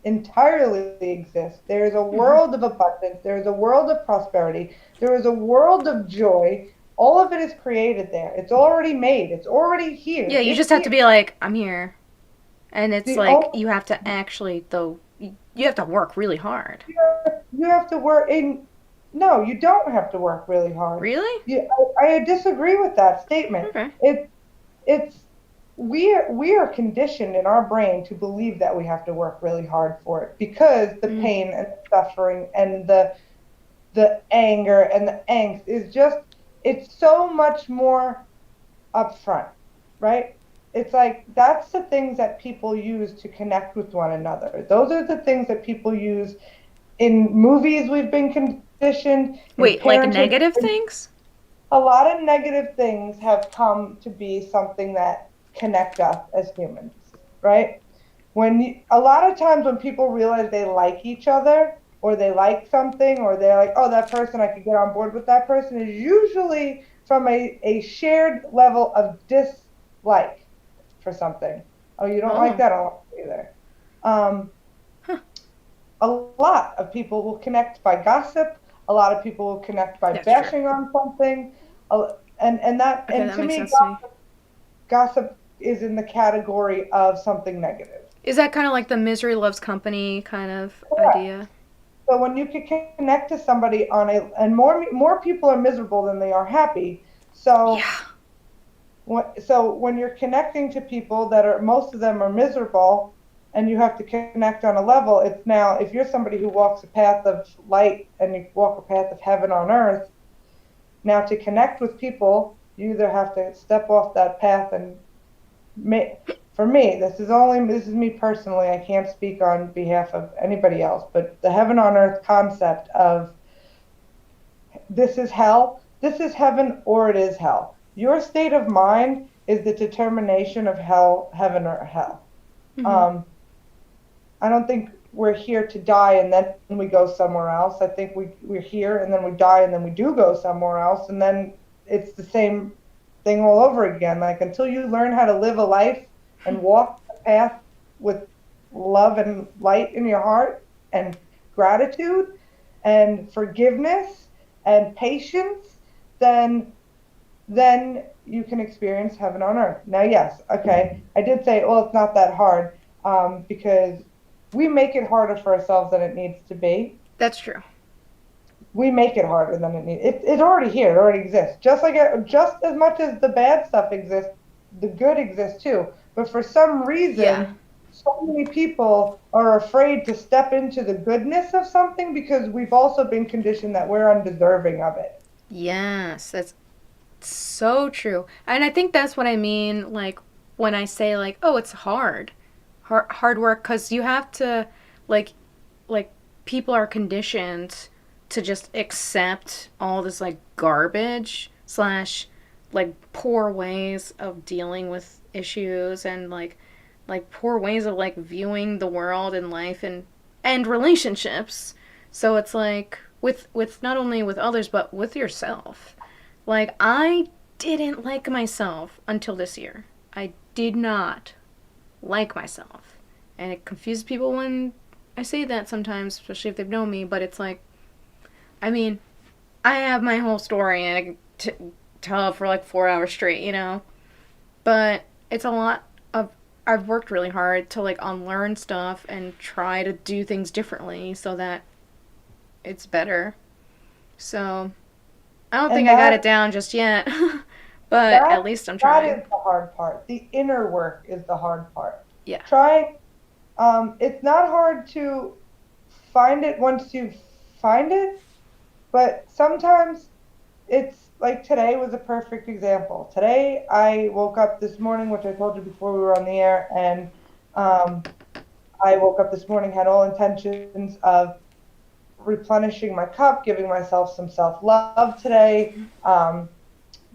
[SPEAKER 2] entirely exist. There is a
[SPEAKER 1] Mm-hmm.
[SPEAKER 2] world of abundance. There is a world of prosperity. There is a world of joy. All of it is created there. It's already made. It's already
[SPEAKER 1] Yeah,
[SPEAKER 2] here.
[SPEAKER 1] you
[SPEAKER 2] It's
[SPEAKER 1] just have to
[SPEAKER 2] here.
[SPEAKER 1] be like I'm here and it's
[SPEAKER 2] The
[SPEAKER 1] like
[SPEAKER 2] only
[SPEAKER 1] you have to actually though you have to work really hard.
[SPEAKER 2] you have to work in no, you don't have to work really hard.
[SPEAKER 1] Really?
[SPEAKER 2] I disagree with that statement.
[SPEAKER 1] Okay.
[SPEAKER 2] It's we are conditioned in our brain to believe that we have to work really hard for it because the
[SPEAKER 1] Mm.
[SPEAKER 2] pain and the suffering and the anger and the angst is just it's so much more upfront, right? It's like that's the things that people use to connect with one another. Those are the things that people use in movies we've been conditioned, in
[SPEAKER 1] Wait, like
[SPEAKER 2] parenting.
[SPEAKER 1] negative things?
[SPEAKER 2] A lot of negative things have come to be something that connect us as humans, right? A lot of times when people realize they like each other or they like something or they're like, oh, that person, I could get on board with that person, is usually from a shared level of dislike for something. Oh, you don't like
[SPEAKER 1] Oh.
[SPEAKER 2] that? I don't like it either. Um,
[SPEAKER 1] Huh.
[SPEAKER 2] a lot of people will connect by gossip. A lot of people will connect by
[SPEAKER 1] That's true.
[SPEAKER 2] bashing on something. And that,
[SPEAKER 1] Okay,
[SPEAKER 2] and
[SPEAKER 1] that
[SPEAKER 2] to
[SPEAKER 1] makes
[SPEAKER 2] me,
[SPEAKER 1] sense to me.
[SPEAKER 2] gossip is in the category of something negative.
[SPEAKER 1] Is that kind of like the misery loves company kind of
[SPEAKER 2] Correct.
[SPEAKER 1] idea?
[SPEAKER 2] So when you can connect to somebody on a, and more people are miserable than they are happy. So
[SPEAKER 1] Yeah.
[SPEAKER 2] so when you're connecting to people that are, most of them are miserable, and you have to connect on a level, it's now, if you're somebody who walks a path of light and you walk a path of heaven on earth, now to connect with people, you either have to step off that path and me, for me, this is me personally. I can't speak on behalf of anybody else, but the heaven on earth concept of this is hell, this is heaven, or it is hell. Your state of mind is the determination of hell, heaven, or hell.
[SPEAKER 1] Mm-hmm.
[SPEAKER 2] Um, I don't think we're here to die and then we go somewhere else. I think we're here and then we die and then we do go somewhere else. And then it's the same thing all over again. Like until you learn how to live a life and walk a path with love and light in your heart and gratitude and forgiveness and patience, then you can experience heaven on earth. Now, yes, okay, I did say, well, it's not that hard, because we make it harder for ourselves than it needs to be.
[SPEAKER 1] That's true.
[SPEAKER 2] We make it harder than it needs. It's already here. It already exists. Just like just as much as the bad stuff exists, the good exists too. But for some
[SPEAKER 1] Yeah.
[SPEAKER 2] reason, so many people are afraid to step into the goodness of something because we've also been conditioned that we're undeserving of it.
[SPEAKER 1] Yes, that's so true. And I think that's what I mean, like, when I say, like, oh, it's hard. Hard work, because you have to, like, like, people are conditioned to just accept all this, like, garbage slash, like, poor ways of dealing with issues and, like poor ways of, like, viewing the world and life and relationships. So it's like, with not only with others, but with yourself. Like, I didn't like myself until this year. I did not like myself. And it confuses people when I say that sometimes, especially if they've known me, but it's like, I mean, I have my whole story and I can tell for like 4 hours straight, you know? But it's a lot of, I've worked really hard to like unlearn stuff and try to do things differently so that it's better. So, I don't think
[SPEAKER 2] And
[SPEAKER 1] I got it down just yet, but
[SPEAKER 2] that
[SPEAKER 1] at least I'm
[SPEAKER 2] that
[SPEAKER 1] trying.
[SPEAKER 2] is the hard part. The inner work is the hard part.
[SPEAKER 1] Yeah.
[SPEAKER 2] Trying, it's not hard to find it once you find it, but sometimes it's like today was a perfect example. Today I woke up this morning, which I told you before we were on the air, and um, I woke up this morning, had all intentions of replenishing my cup, giving myself some self love today,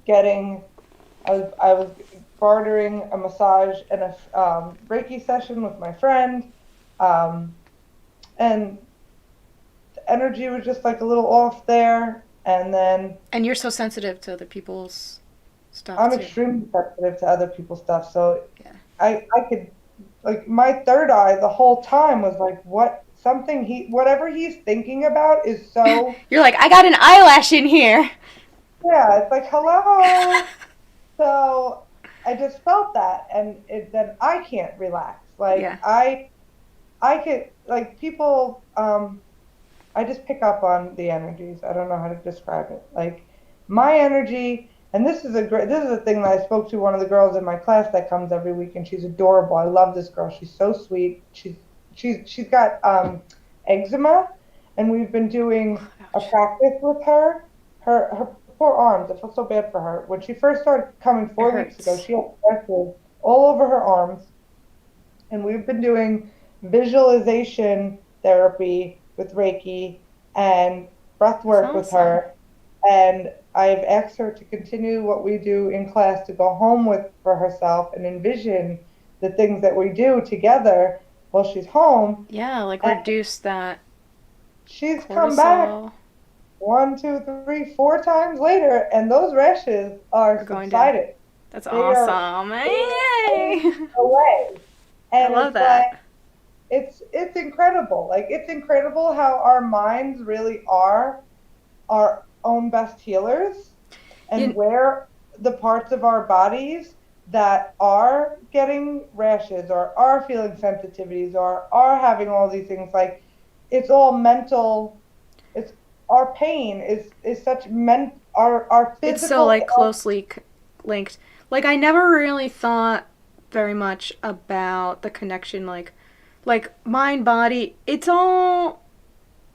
[SPEAKER 2] getting I was bartering a massage and a Reiki session with my friend, um, and the energy was just like a little off there. And then
[SPEAKER 1] And you're so sensitive to other people's stuff
[SPEAKER 2] I'm
[SPEAKER 1] too.
[SPEAKER 2] extremely sensitive to other people's stuff, so
[SPEAKER 1] Yeah.
[SPEAKER 2] I could, like, my third eye the whole time was like, what, something whatever he's thinking about is so,
[SPEAKER 1] You're like, I got an eyelash in here.
[SPEAKER 2] yeah, it's like hello. So I just felt that, and then I can't relax. Like
[SPEAKER 1] Yeah.
[SPEAKER 2] I could, like, people, I just pick up on the energies. I don't know how to describe it. Like my energy, and this is a thing that I spoke to one of the girls in my class that comes every week, and she's adorable. I love this girl. She's so sweet. She's got eczema, and we've been doing a
[SPEAKER 1] Ouch.
[SPEAKER 2] practice with her. Her poor arms. I feel so bad for her. When she first started coming
[SPEAKER 1] It
[SPEAKER 2] 4 weeks ago,
[SPEAKER 1] hurts.
[SPEAKER 2] she had rashes all over her arms, and we've been doing visualization therapy with Reiki and breath
[SPEAKER 1] That's
[SPEAKER 2] work with
[SPEAKER 1] awesome.
[SPEAKER 2] her. And I've asked her to continue what we do in class to go home with for herself and envision the things that we do together while she's home.
[SPEAKER 1] Yeah, like
[SPEAKER 2] And
[SPEAKER 1] reduce that
[SPEAKER 2] she's come back
[SPEAKER 1] cortisol.
[SPEAKER 2] one, two, three, 4 times later, and those rashes
[SPEAKER 1] Are
[SPEAKER 2] are
[SPEAKER 1] going down.
[SPEAKER 2] subsided.
[SPEAKER 1] That's
[SPEAKER 2] They
[SPEAKER 1] awesome.
[SPEAKER 2] are fading
[SPEAKER 1] Yay!
[SPEAKER 2] away.
[SPEAKER 1] I
[SPEAKER 2] And
[SPEAKER 1] love
[SPEAKER 2] it's like,
[SPEAKER 1] that.
[SPEAKER 2] it's incredible. Like it's incredible how our minds really are our own best healers, and
[SPEAKER 1] You,
[SPEAKER 2] where the parts of our bodies that are getting rashes or are feeling sensitivities or are having all these things, like it's all mental. It's our pain is such our
[SPEAKER 1] It's so
[SPEAKER 2] physical
[SPEAKER 1] like closely linked. Like I never really thought very much about the connection like mind body. It's all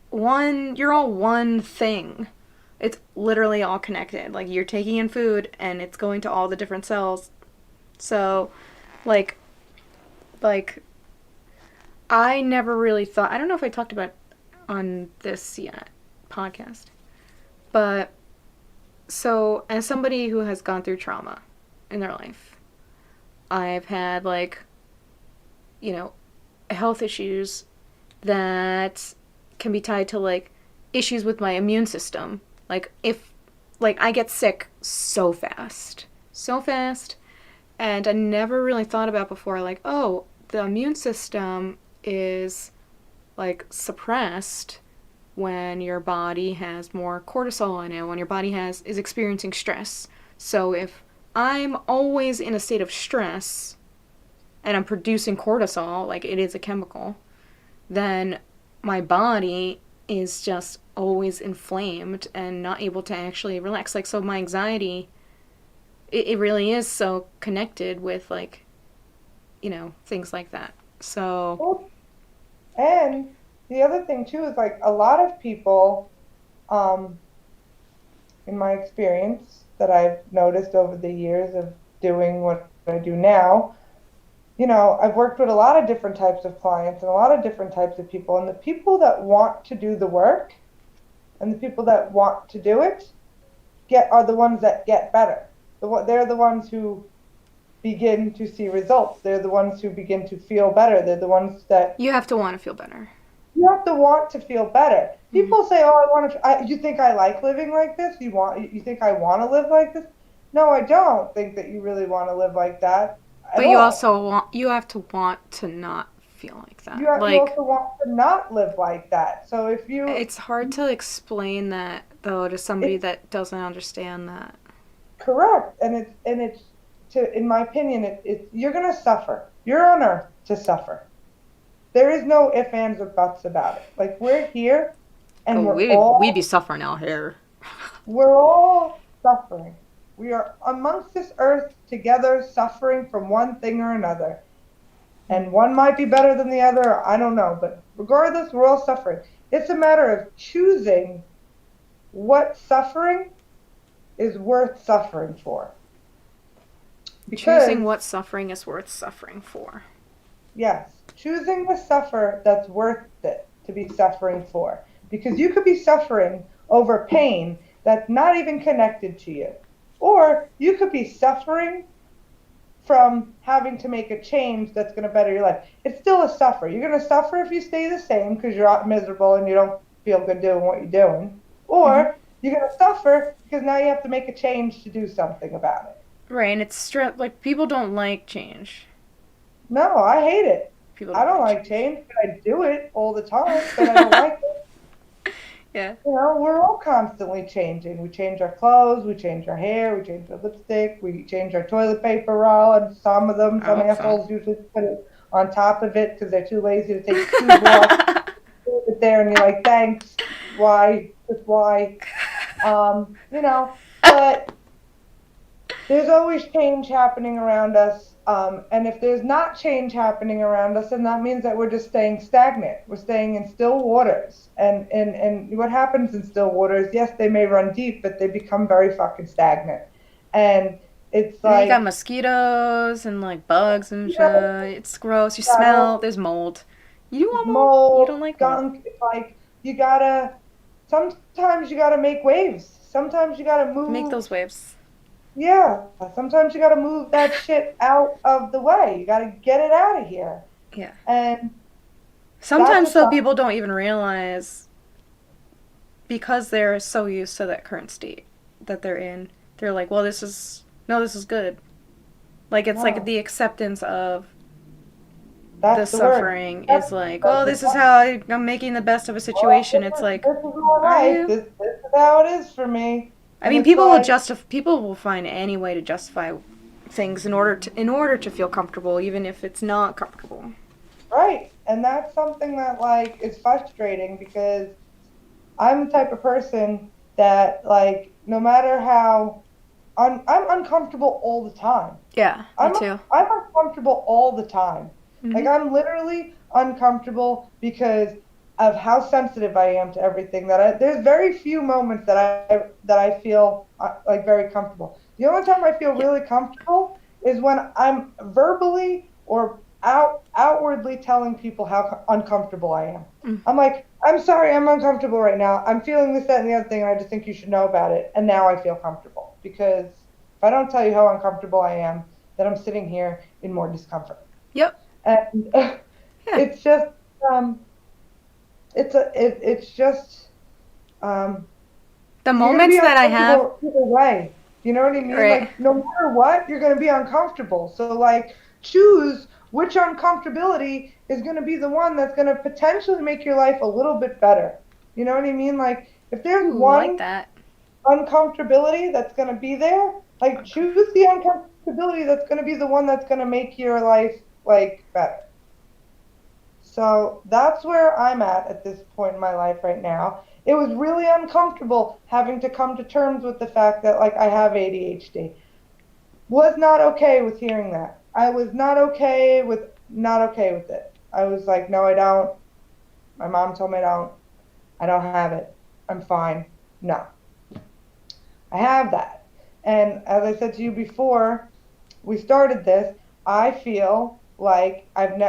[SPEAKER 1] one, you're all one thing. It's literally all connected. Like you're taking in food and it's going to all the different cells. So like like I never really thought, I don't know if I talked about on this yet podcast. But so as somebody who has gone through trauma in their life, I've had like, you know, health issues that can be tied to like issues with my immune system. Like if like I get sick so fast. So fast, and I never really thought about before like, oh, the immune system is like suppressed when your body has more cortisol in it, when your body has is experiencing stress. So if I'm always in a state of stress and I'm producing cortisol, like it is a chemical, then my body is just always inflamed and not able to actually relax. Like, so my anxiety, it really is so connected with, like, things like that. So,
[SPEAKER 2] well, and the other thing too is like a lot of people, um, in my experience that I've noticed over the years of doing what I do now, I've worked with a lot of different types of clients and a lot of different types of people. And the people that want to do the work and the people that want to do it are the ones that get better. They're the ones who begin to see results. They're the ones who begin to feel better. They're the ones that
[SPEAKER 1] you have to want to feel better.
[SPEAKER 2] you have to want to feel better.
[SPEAKER 1] Mm.
[SPEAKER 2] People say, "Oh, I want to." You think I like living like this? You think I want to live like this? No, I don't think that you really want to live like that at
[SPEAKER 1] But you
[SPEAKER 2] all.
[SPEAKER 1] also you have to want to not feel like that.
[SPEAKER 2] You
[SPEAKER 1] Like,
[SPEAKER 2] also want to not live like that. So if you,
[SPEAKER 1] it's hard to explain that, though, to somebody
[SPEAKER 2] it's
[SPEAKER 1] that doesn't understand that.
[SPEAKER 2] correct, and it's to, in my opinion, you're gonna suffer. You're on earth to suffer. There is no ifs, ands, or buts about it. Like we're here,
[SPEAKER 1] Oh,
[SPEAKER 2] and
[SPEAKER 1] we be suffering out here.
[SPEAKER 2] we're all suffering. We are amongst this earth together, suffering from one thing or another. And one might be better than the other. I don't know, but regardless, we're all suffering. It's a matter of choosing what suffering is worth suffering for.
[SPEAKER 1] Choosing
[SPEAKER 2] Because,
[SPEAKER 1] what suffering is worth suffering for.
[SPEAKER 2] yes, choosing the suffer that's worth it to be suffering for. Because you could be suffering over pain that's not even connected to you. Or you could be suffering from having to make a change that's going to better your life. It's still a suffer. You're going to suffer if you stay the same because you're out miserable and you don't feel good doing what you're doing.
[SPEAKER 1] Mm-hmm.
[SPEAKER 2] Or you're going to suffer because now you have to make a change to do something about it.
[SPEAKER 1] Right, and it's like people don't like change.
[SPEAKER 2] No, I hate it.
[SPEAKER 1] People
[SPEAKER 2] I
[SPEAKER 1] don't
[SPEAKER 2] don't
[SPEAKER 1] like
[SPEAKER 2] like
[SPEAKER 1] change.
[SPEAKER 2] change, but I do it all the time, but I don't like it.
[SPEAKER 1] Yeah.
[SPEAKER 2] We're all constantly changing. We change our clothes, we change our hair, we change our lipstick, we change our toilet paper roll, and some
[SPEAKER 1] Oh, so.
[SPEAKER 2] assholes usually put it on top of it because they're too lazy to take the tube off. Leave it there, and you're like, thanks. Why? Just why? But there's always change happening around us. And if there's not change happening around us, then that means that we're just staying stagnant. We're staying in still waters. And what happens in still waters, yes, they may run deep, but they become very fucking stagnant. And it's
[SPEAKER 1] And then you got
[SPEAKER 2] like,
[SPEAKER 1] mosquitoes and like bugs and
[SPEAKER 2] you
[SPEAKER 1] shit.
[SPEAKER 2] know,
[SPEAKER 1] It's gross. You
[SPEAKER 2] got
[SPEAKER 1] smell.
[SPEAKER 2] all
[SPEAKER 1] There's mold. You want mold? You don't
[SPEAKER 2] mold,
[SPEAKER 1] like mold.
[SPEAKER 2] skunk. It's like sometimes you gotta make waves. Sometimes you gotta
[SPEAKER 1] Make
[SPEAKER 2] move.
[SPEAKER 1] those waves.
[SPEAKER 2] Yeah, sometimes you got to move that shit out of the way. You got to get it out of here.
[SPEAKER 1] Yeah.
[SPEAKER 2] And that's
[SPEAKER 1] Sometimes
[SPEAKER 2] a
[SPEAKER 1] though
[SPEAKER 2] tough.
[SPEAKER 1] people don't even realize because they're so used to that current state that they're in. They're like, well, this is no, this is good. Like it's like
[SPEAKER 2] No,
[SPEAKER 1] the acceptance of the
[SPEAKER 2] that's the word.
[SPEAKER 1] suffering
[SPEAKER 2] That's,
[SPEAKER 1] is like,
[SPEAKER 2] that's
[SPEAKER 1] oh,
[SPEAKER 2] the
[SPEAKER 1] this is
[SPEAKER 2] point.
[SPEAKER 1] how I'm making the best of a
[SPEAKER 2] Well,
[SPEAKER 1] situation. It's like,
[SPEAKER 2] this is my
[SPEAKER 1] are
[SPEAKER 2] life.
[SPEAKER 1] you?
[SPEAKER 2] This is how it is for me.
[SPEAKER 1] I
[SPEAKER 2] And
[SPEAKER 1] mean,
[SPEAKER 2] it's like,
[SPEAKER 1] people will find any way to justify things in order to feel comfortable, even if it's not comfortable.
[SPEAKER 2] right. And that's something that like is frustrating because I'm the type of person that like no matter how I'm uncomfortable all the time.
[SPEAKER 1] Yeah, me
[SPEAKER 2] I'm
[SPEAKER 1] too.
[SPEAKER 2] I'm uncomfortable all the time. Like
[SPEAKER 1] Mhm.
[SPEAKER 2] I'm literally uncomfortable because of how sensitive I am to everything. There's very few moments that I feel like very comfortable. The only time I feel
[SPEAKER 1] Yeah.
[SPEAKER 2] really comfortable is when I'm verbally or outwardly telling people how uncomfortable I am.
[SPEAKER 1] Mm.
[SPEAKER 2] I'm like, I'm sorry, I'm uncomfortable right now. I'm feeling this, that, and the other thing, and I just think you should know about it. And now I feel comfortable because if I don't tell you how uncomfortable I am, then I'm sitting here in more discomfort.
[SPEAKER 1] Yep.
[SPEAKER 2] And
[SPEAKER 1] Yeah.
[SPEAKER 2] it's just, um, it's just, um,
[SPEAKER 1] The
[SPEAKER 2] you're gonna be
[SPEAKER 1] moments that I have,
[SPEAKER 2] uncomfortable either way. You know what I mean?
[SPEAKER 1] right?
[SPEAKER 2] Like no matter what, you're gonna be uncomfortable. So like choose which uncomfortability is gonna be the one that's gonna potentially make your life a little bit better. You know what I mean? Like if there's
[SPEAKER 1] Ooh, I like
[SPEAKER 2] one
[SPEAKER 1] that.
[SPEAKER 2] uncomfortability that's gonna be there, like choose the uncomfortability that's gonna be the one that's gonna make your life like better. So that's where I'm at this point in my life right now. It was really uncomfortable having to come to terms with the fact that like I have ADHD. Was not okay with hearing that. I was not okay with it. I was like, no, I don't. My mom told me I don't. I don't have it. I'm fine. No, I have that. And as I said to you before, we started this, I feel like and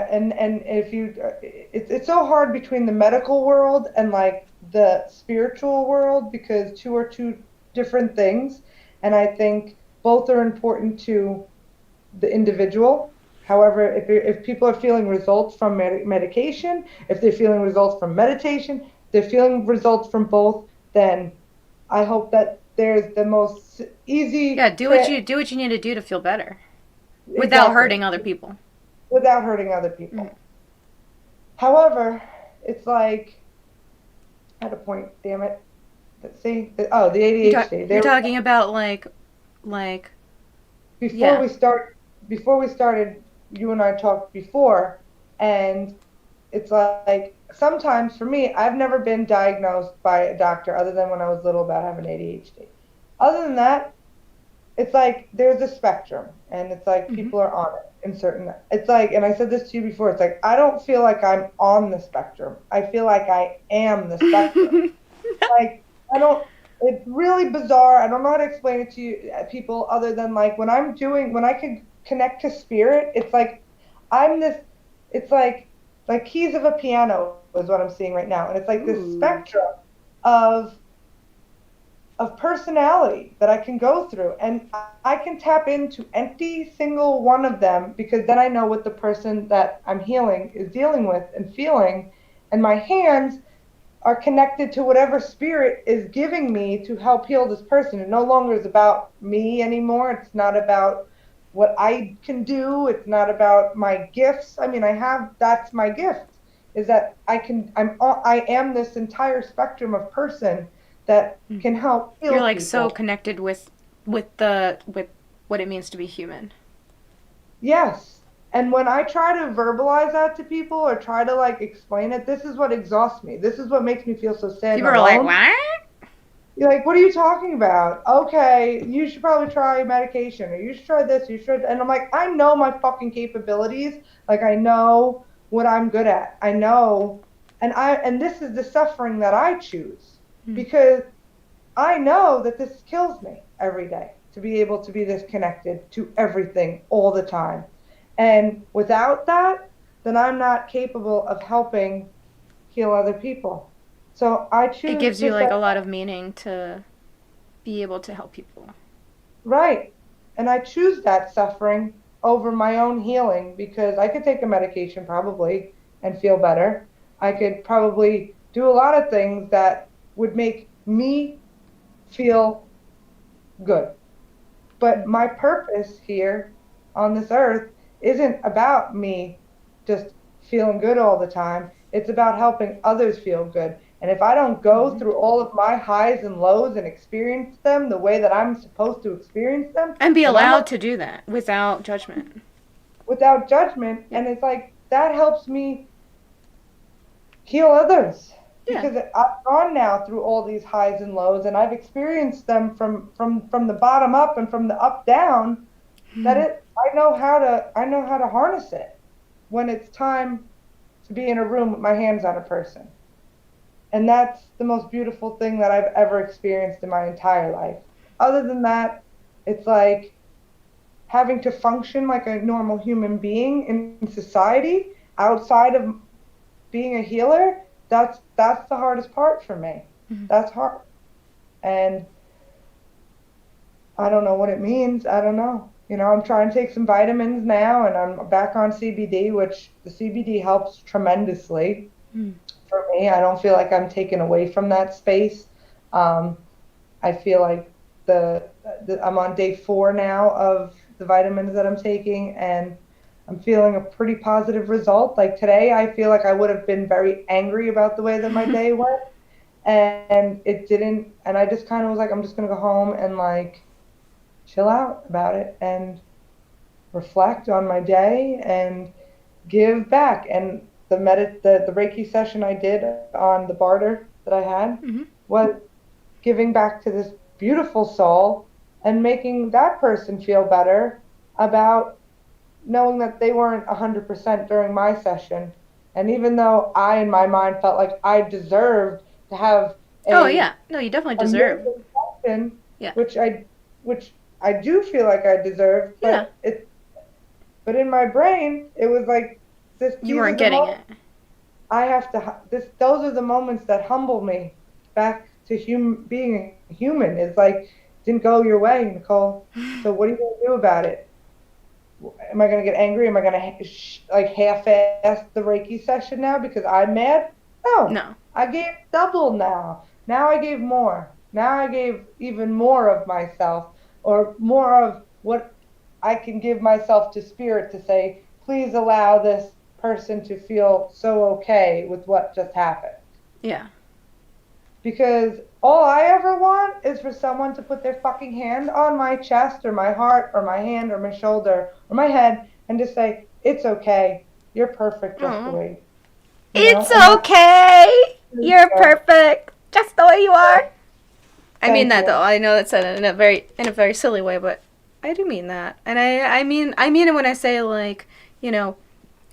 [SPEAKER 2] if you it's so hard between the medical world and like the spiritual world because two different things, and I think both are important to the individual. However, if people are feeling results from medication, if they're feeling results from meditation, they're feeling results from both, then I hope that there's the most
[SPEAKER 1] Yeah,
[SPEAKER 2] easy
[SPEAKER 1] do what you need to do to feel better without
[SPEAKER 2] exactly,
[SPEAKER 1] hurting other people.
[SPEAKER 2] without hurting other
[SPEAKER 1] Mm.
[SPEAKER 2] people. However, it's like at a point, damn it. Let's see. Oh, the ADHD.
[SPEAKER 1] You're
[SPEAKER 2] There we
[SPEAKER 1] talking
[SPEAKER 2] go.
[SPEAKER 1] about like
[SPEAKER 2] Before
[SPEAKER 1] yeah.
[SPEAKER 2] we start, before we started, you and I talked before, and it's like sometimes for me, I've never been diagnosed by a doctor other than when I was little about having ADHD. Other than that, it's like there's a spectrum and it's like
[SPEAKER 1] Mhm.
[SPEAKER 2] people are on it in certain it's like and I said this to you before, it's like I don't feel like I'm on the spectrum, I feel like I am the spectrum. Like I don't, it's really bizarre, I don't know how to explain it to you people other than like when I can connect to spirit, it's like I'm this, it's like keys of a piano is what I'm seeing right now, and it's like this
[SPEAKER 1] Ooh.
[SPEAKER 2] spectrum of personality that I can go through, and I can tap into any single one of them because then I know what the person that I'm healing is dealing with and feeling, and my hands are connected to whatever spirit is giving me to help heal this person. It no longer is about me anymore. It's not about what I can do. It's not about my gifts. I mean, I have, that's my gift, is that I am this entire spectrum of person that can help
[SPEAKER 1] You're
[SPEAKER 2] heal
[SPEAKER 1] like so
[SPEAKER 2] people.
[SPEAKER 1] connected with what it means to be human.
[SPEAKER 2] Yes. And when I try to verbalize that to people or try to like explain it, this is what exhausts me. This is what makes me feel so sad and
[SPEAKER 1] People are like,
[SPEAKER 2] alone.
[SPEAKER 1] "What?"
[SPEAKER 2] You're like, what are you talking about? Okay, you should probably try medication or you should try this, you should. And I'm like, I know my fucking capabilities. Like, I know what I'm good at. I know. And this is the suffering that I choose
[SPEAKER 1] Mm.
[SPEAKER 2] because I know that this kills me every day to be able to be this connected to everything all the time. And without that, then I'm not capable of helping heal other people. So I
[SPEAKER 1] It
[SPEAKER 2] choose
[SPEAKER 1] gives you
[SPEAKER 2] to
[SPEAKER 1] like
[SPEAKER 2] say,
[SPEAKER 1] a lot of meaning to be able to help people.
[SPEAKER 2] right. And I choose that suffering over my own healing because I could take a medication probably and feel better. I could probably do a lot of things that would make me feel good. But my purpose here on this earth isn't about me just feeling good all the time. It's about helping others feel good. And if I don't go
[SPEAKER 1] Mhm.
[SPEAKER 2] through all of my highs and lows and experience them the way that I'm supposed to experience them,
[SPEAKER 1] And be
[SPEAKER 2] then I'm
[SPEAKER 1] allowed to do that without judgment.
[SPEAKER 2] without judgment.
[SPEAKER 1] Yeah.
[SPEAKER 2] And it's like that helps me heal others
[SPEAKER 1] Yeah.
[SPEAKER 2] because I've gone now through all these highs and lows and I've experienced them from the bottom up and from the up down that it I know how to harness it when it's time to be in a room with my hands on a person. And that's the most beautiful thing that I've ever experienced in my entire life. Other than that, it's like having to function like a normal human being in society outside of being a healer. That's the hardest part for me.
[SPEAKER 1] Mhm.
[SPEAKER 2] That's hard. And I don't know what it means. I don't know. I'm trying to take some vitamins now and I'm back on CBD, which the CBD helps tremendously
[SPEAKER 1] Mhm.
[SPEAKER 2] for me. I don't feel like I'm taken away from that space. Um, I feel like I'm on day 4 now of the vitamins that I'm taking, and I'm feeling a pretty positive result. Like today, I feel like I would have been very angry about the way that my day went, and it didn't. And I just kind of was like, I'm just gonna go home and like chill out about it and reflect on my day and give back. And the Reiki session I did on the barter that I had
[SPEAKER 1] Mhm.
[SPEAKER 2] was giving back to this beautiful soul and making that person feel better about knowing that they weren't 100% during my session. And even though I, in my mind, felt like I deserved to have
[SPEAKER 1] Oh
[SPEAKER 2] a
[SPEAKER 1] yeah. No, you definitely deserve.
[SPEAKER 2] amazing session,
[SPEAKER 1] Yeah.
[SPEAKER 2] which I do feel like I deserved,
[SPEAKER 1] Yeah.
[SPEAKER 2] but in my brain, it was like
[SPEAKER 1] You
[SPEAKER 2] these are
[SPEAKER 1] weren't
[SPEAKER 2] the
[SPEAKER 1] getting
[SPEAKER 2] moments
[SPEAKER 1] it.
[SPEAKER 2] I have to those are the moments that humble me back to being a human. It's like didn't go your way, Nicole. So what are you going to do about it? Am I going to get angry? Am I going to like half-ass the Reiki session now because I'm mad? No,
[SPEAKER 1] No.
[SPEAKER 2] I gave double now. Now I gave more. Now I gave even more of myself or more of what I can give myself to spirit to say, please allow this person to feel so okay with what just happened.
[SPEAKER 1] Yeah.
[SPEAKER 2] Because all I ever want is for someone to put their fucking hand on my chest or my heart or my hand or my shoulder or my head and just say, it's okay. You're perfect just the
[SPEAKER 1] Oh.
[SPEAKER 2] way,
[SPEAKER 1] It's
[SPEAKER 2] and that's
[SPEAKER 1] okay. You're
[SPEAKER 2] uh,
[SPEAKER 1] perfect, just the way you are. I mean
[SPEAKER 2] thank
[SPEAKER 1] that though.
[SPEAKER 2] you.
[SPEAKER 1] I know that's said in a very silly way, but I do mean that. And I mean it when I say like, you know,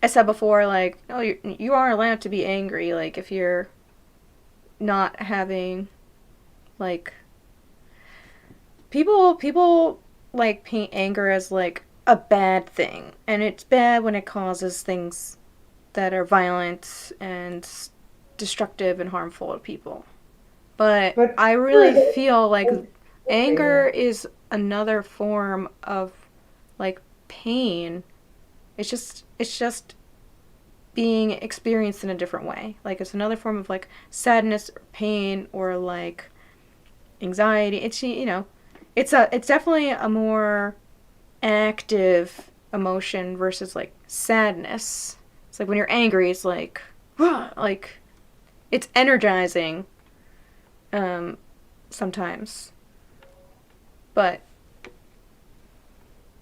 [SPEAKER 1] I said before like, oh, you are allowed to be angry like if you're not having like people like paint anger as like a bad thing, and it's bad when it causes things that are violent and destructive and harmful to people. But
[SPEAKER 2] But
[SPEAKER 1] I
[SPEAKER 2] here
[SPEAKER 1] really
[SPEAKER 2] it
[SPEAKER 1] feel like
[SPEAKER 2] is
[SPEAKER 1] anger
[SPEAKER 2] liberating.
[SPEAKER 1] is another form of like pain. It's just being experienced in a different way. Like it's another form of like sadness or pain or like anxiety. It's definitely a more active emotion versus like sadness. It's like when you're angry, it's like like it's energizing um sometimes. But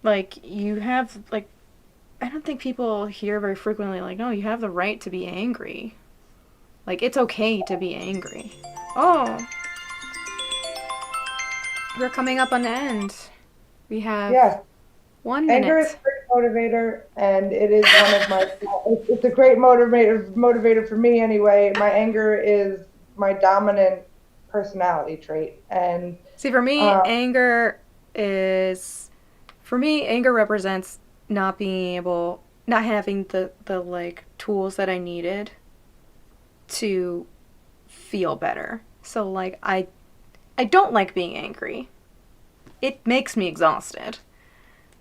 [SPEAKER 1] like you have like I don't think people hear very frequently like no, you have the right to be angry. Like it's okay to be angry. Oh, we're coming up on the end. We have
[SPEAKER 2] Yes,
[SPEAKER 1] 1
[SPEAKER 2] anger is
[SPEAKER 1] minute.
[SPEAKER 2] a great motivator, and it is one of my. It's a great motivator for me anyway. My anger is my dominant personality trait, and
[SPEAKER 1] See, for me,
[SPEAKER 2] uh,
[SPEAKER 1] anger represents not being able, not having the like tools that I needed to feel better. So like I don't like being angry. It makes me exhausted.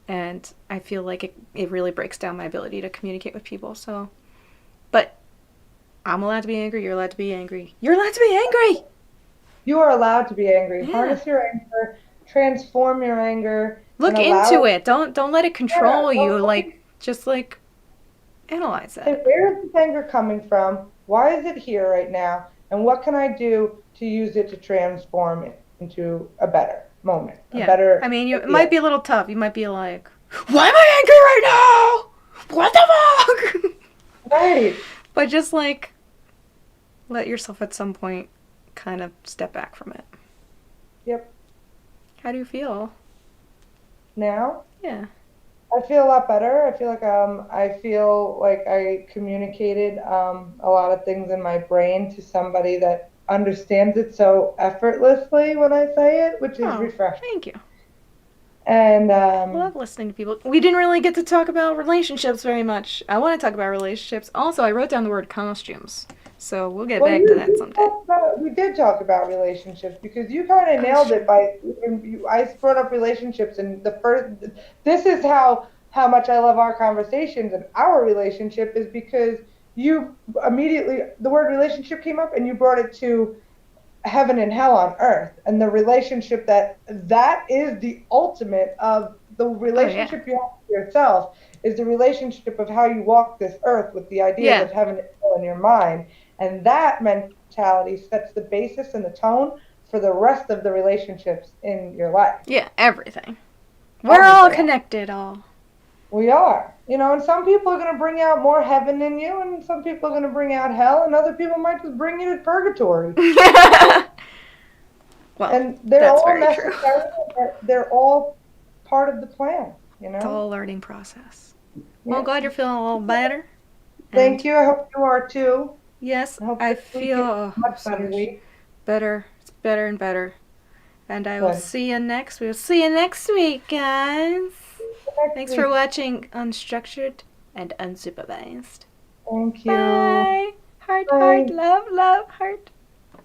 [SPEAKER 1] And I feel like it really breaks down my ability to communicate with people. So, but I'm allowed to be angry. You're allowed to be angry. You're allowed to be angry.
[SPEAKER 2] you are allowed to be angry.
[SPEAKER 1] Yeah.
[SPEAKER 2] Harness your anger, transform your anger, and
[SPEAKER 1] Look
[SPEAKER 2] allow
[SPEAKER 1] into
[SPEAKER 2] it.
[SPEAKER 1] it. Don't let it
[SPEAKER 2] Yeah,
[SPEAKER 1] control you.
[SPEAKER 2] don't
[SPEAKER 1] Like just like analyze
[SPEAKER 2] say,
[SPEAKER 1] it.
[SPEAKER 2] where is this anger coming from? Why is it here right now? and what can I do to use it to transform it into a better moment, a
[SPEAKER 1] Yeah. I
[SPEAKER 2] better
[SPEAKER 1] mean, it
[SPEAKER 2] idea.
[SPEAKER 1] might be a little tough. You might be like, why am I angry right now? What the fuck?
[SPEAKER 2] Right.
[SPEAKER 1] But just like, let yourself at some point kind of step back from it.
[SPEAKER 2] Yep.
[SPEAKER 1] How do you feel?
[SPEAKER 2] Now
[SPEAKER 1] Yeah.
[SPEAKER 2] I feel a lot better. I feel like I communicated a lot of things in my brain to somebody that understands it so effortlessly when I say it, which is
[SPEAKER 1] Oh,
[SPEAKER 2] refreshing.
[SPEAKER 1] thank you.
[SPEAKER 2] And
[SPEAKER 1] I love listening to people. We didn't really get to talk about relationships very much. I want to talk about relationships. Also, I wrote down the word costumes. So we'll get
[SPEAKER 2] well,
[SPEAKER 1] back to that someday.
[SPEAKER 2] we did talk about relationships because you kind of nailed it
[SPEAKER 1] Unstructured.
[SPEAKER 2] by I brought up relationships and the first this is how much I love our conversations and our relationship is because you immediately the word relationship came up and you brought it to heaven and hell on earth and the relationship that is the ultimate of the
[SPEAKER 1] Oh, yeah.
[SPEAKER 2] relationship you have with yourself is the relationship of how you walk this earth with the ideas
[SPEAKER 1] Yeah.
[SPEAKER 2] of heaven and hell in your mind, and that mentality sets the basis and the tone for the rest of the relationships in your life.
[SPEAKER 1] Yeah, everything. We're all
[SPEAKER 2] Everything.
[SPEAKER 1] connected, all.
[SPEAKER 2] We are, and some people are going to bring out more heaven in you and some people are going to bring out hell and other people might just bring you to purgatory.
[SPEAKER 1] Well,
[SPEAKER 2] And they're
[SPEAKER 1] that's
[SPEAKER 2] all
[SPEAKER 1] very true.
[SPEAKER 2] necessary. They're all part of the plan, you
[SPEAKER 1] It's
[SPEAKER 2] know?
[SPEAKER 1] all a learning process. Well, I'm
[SPEAKER 2] Yeah.
[SPEAKER 1] glad you're feeling a little better. And
[SPEAKER 2] Thank you. I hope you are too.
[SPEAKER 1] yes,
[SPEAKER 2] I hope
[SPEAKER 1] I
[SPEAKER 2] this week
[SPEAKER 1] feel
[SPEAKER 2] is a
[SPEAKER 1] oh,
[SPEAKER 2] much
[SPEAKER 1] so
[SPEAKER 2] better
[SPEAKER 1] much
[SPEAKER 2] week.
[SPEAKER 1] better. It's better and better. And I will
[SPEAKER 2] Good.
[SPEAKER 1] see you next. We'll see you next week, guys.
[SPEAKER 2] Next
[SPEAKER 1] Thanks for
[SPEAKER 2] week.
[SPEAKER 1] watching Unstructured and Unsupervised.
[SPEAKER 2] Thank you.
[SPEAKER 1] Bye. Heart, heart,
[SPEAKER 2] Bye.
[SPEAKER 1] love, love, heart.